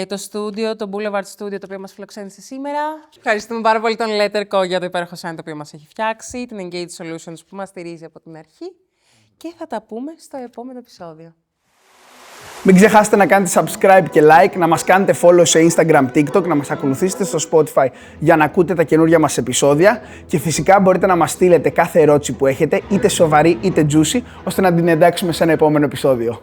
το στούντιο, το Boulevard Studio, το οποίο μας φιλοξένησε σήμερα. Ευχαριστούμε πάρα πολύ τον Letterco για το υπέροχο sign το οποίο μας έχει φτιάξει, την Engage Solutions που μας στηρίζει από την αρχή και θα τα πούμε στο επόμενο επεισόδιο. Μην ξεχάσετε να κάνετε subscribe και like, να μας κάνετε follow σε Instagram, TikTok, να μας ακολουθήσετε στο Spotify για να ακούτε τα καινούργια μας επεισόδια και φυσικά μπορείτε να μας στείλετε κάθε ερώτηση που έχετε, είτε σοβαρή είτε juicy, ώστε να την εντάξουμε σε ένα επόμενο επεισόδιο.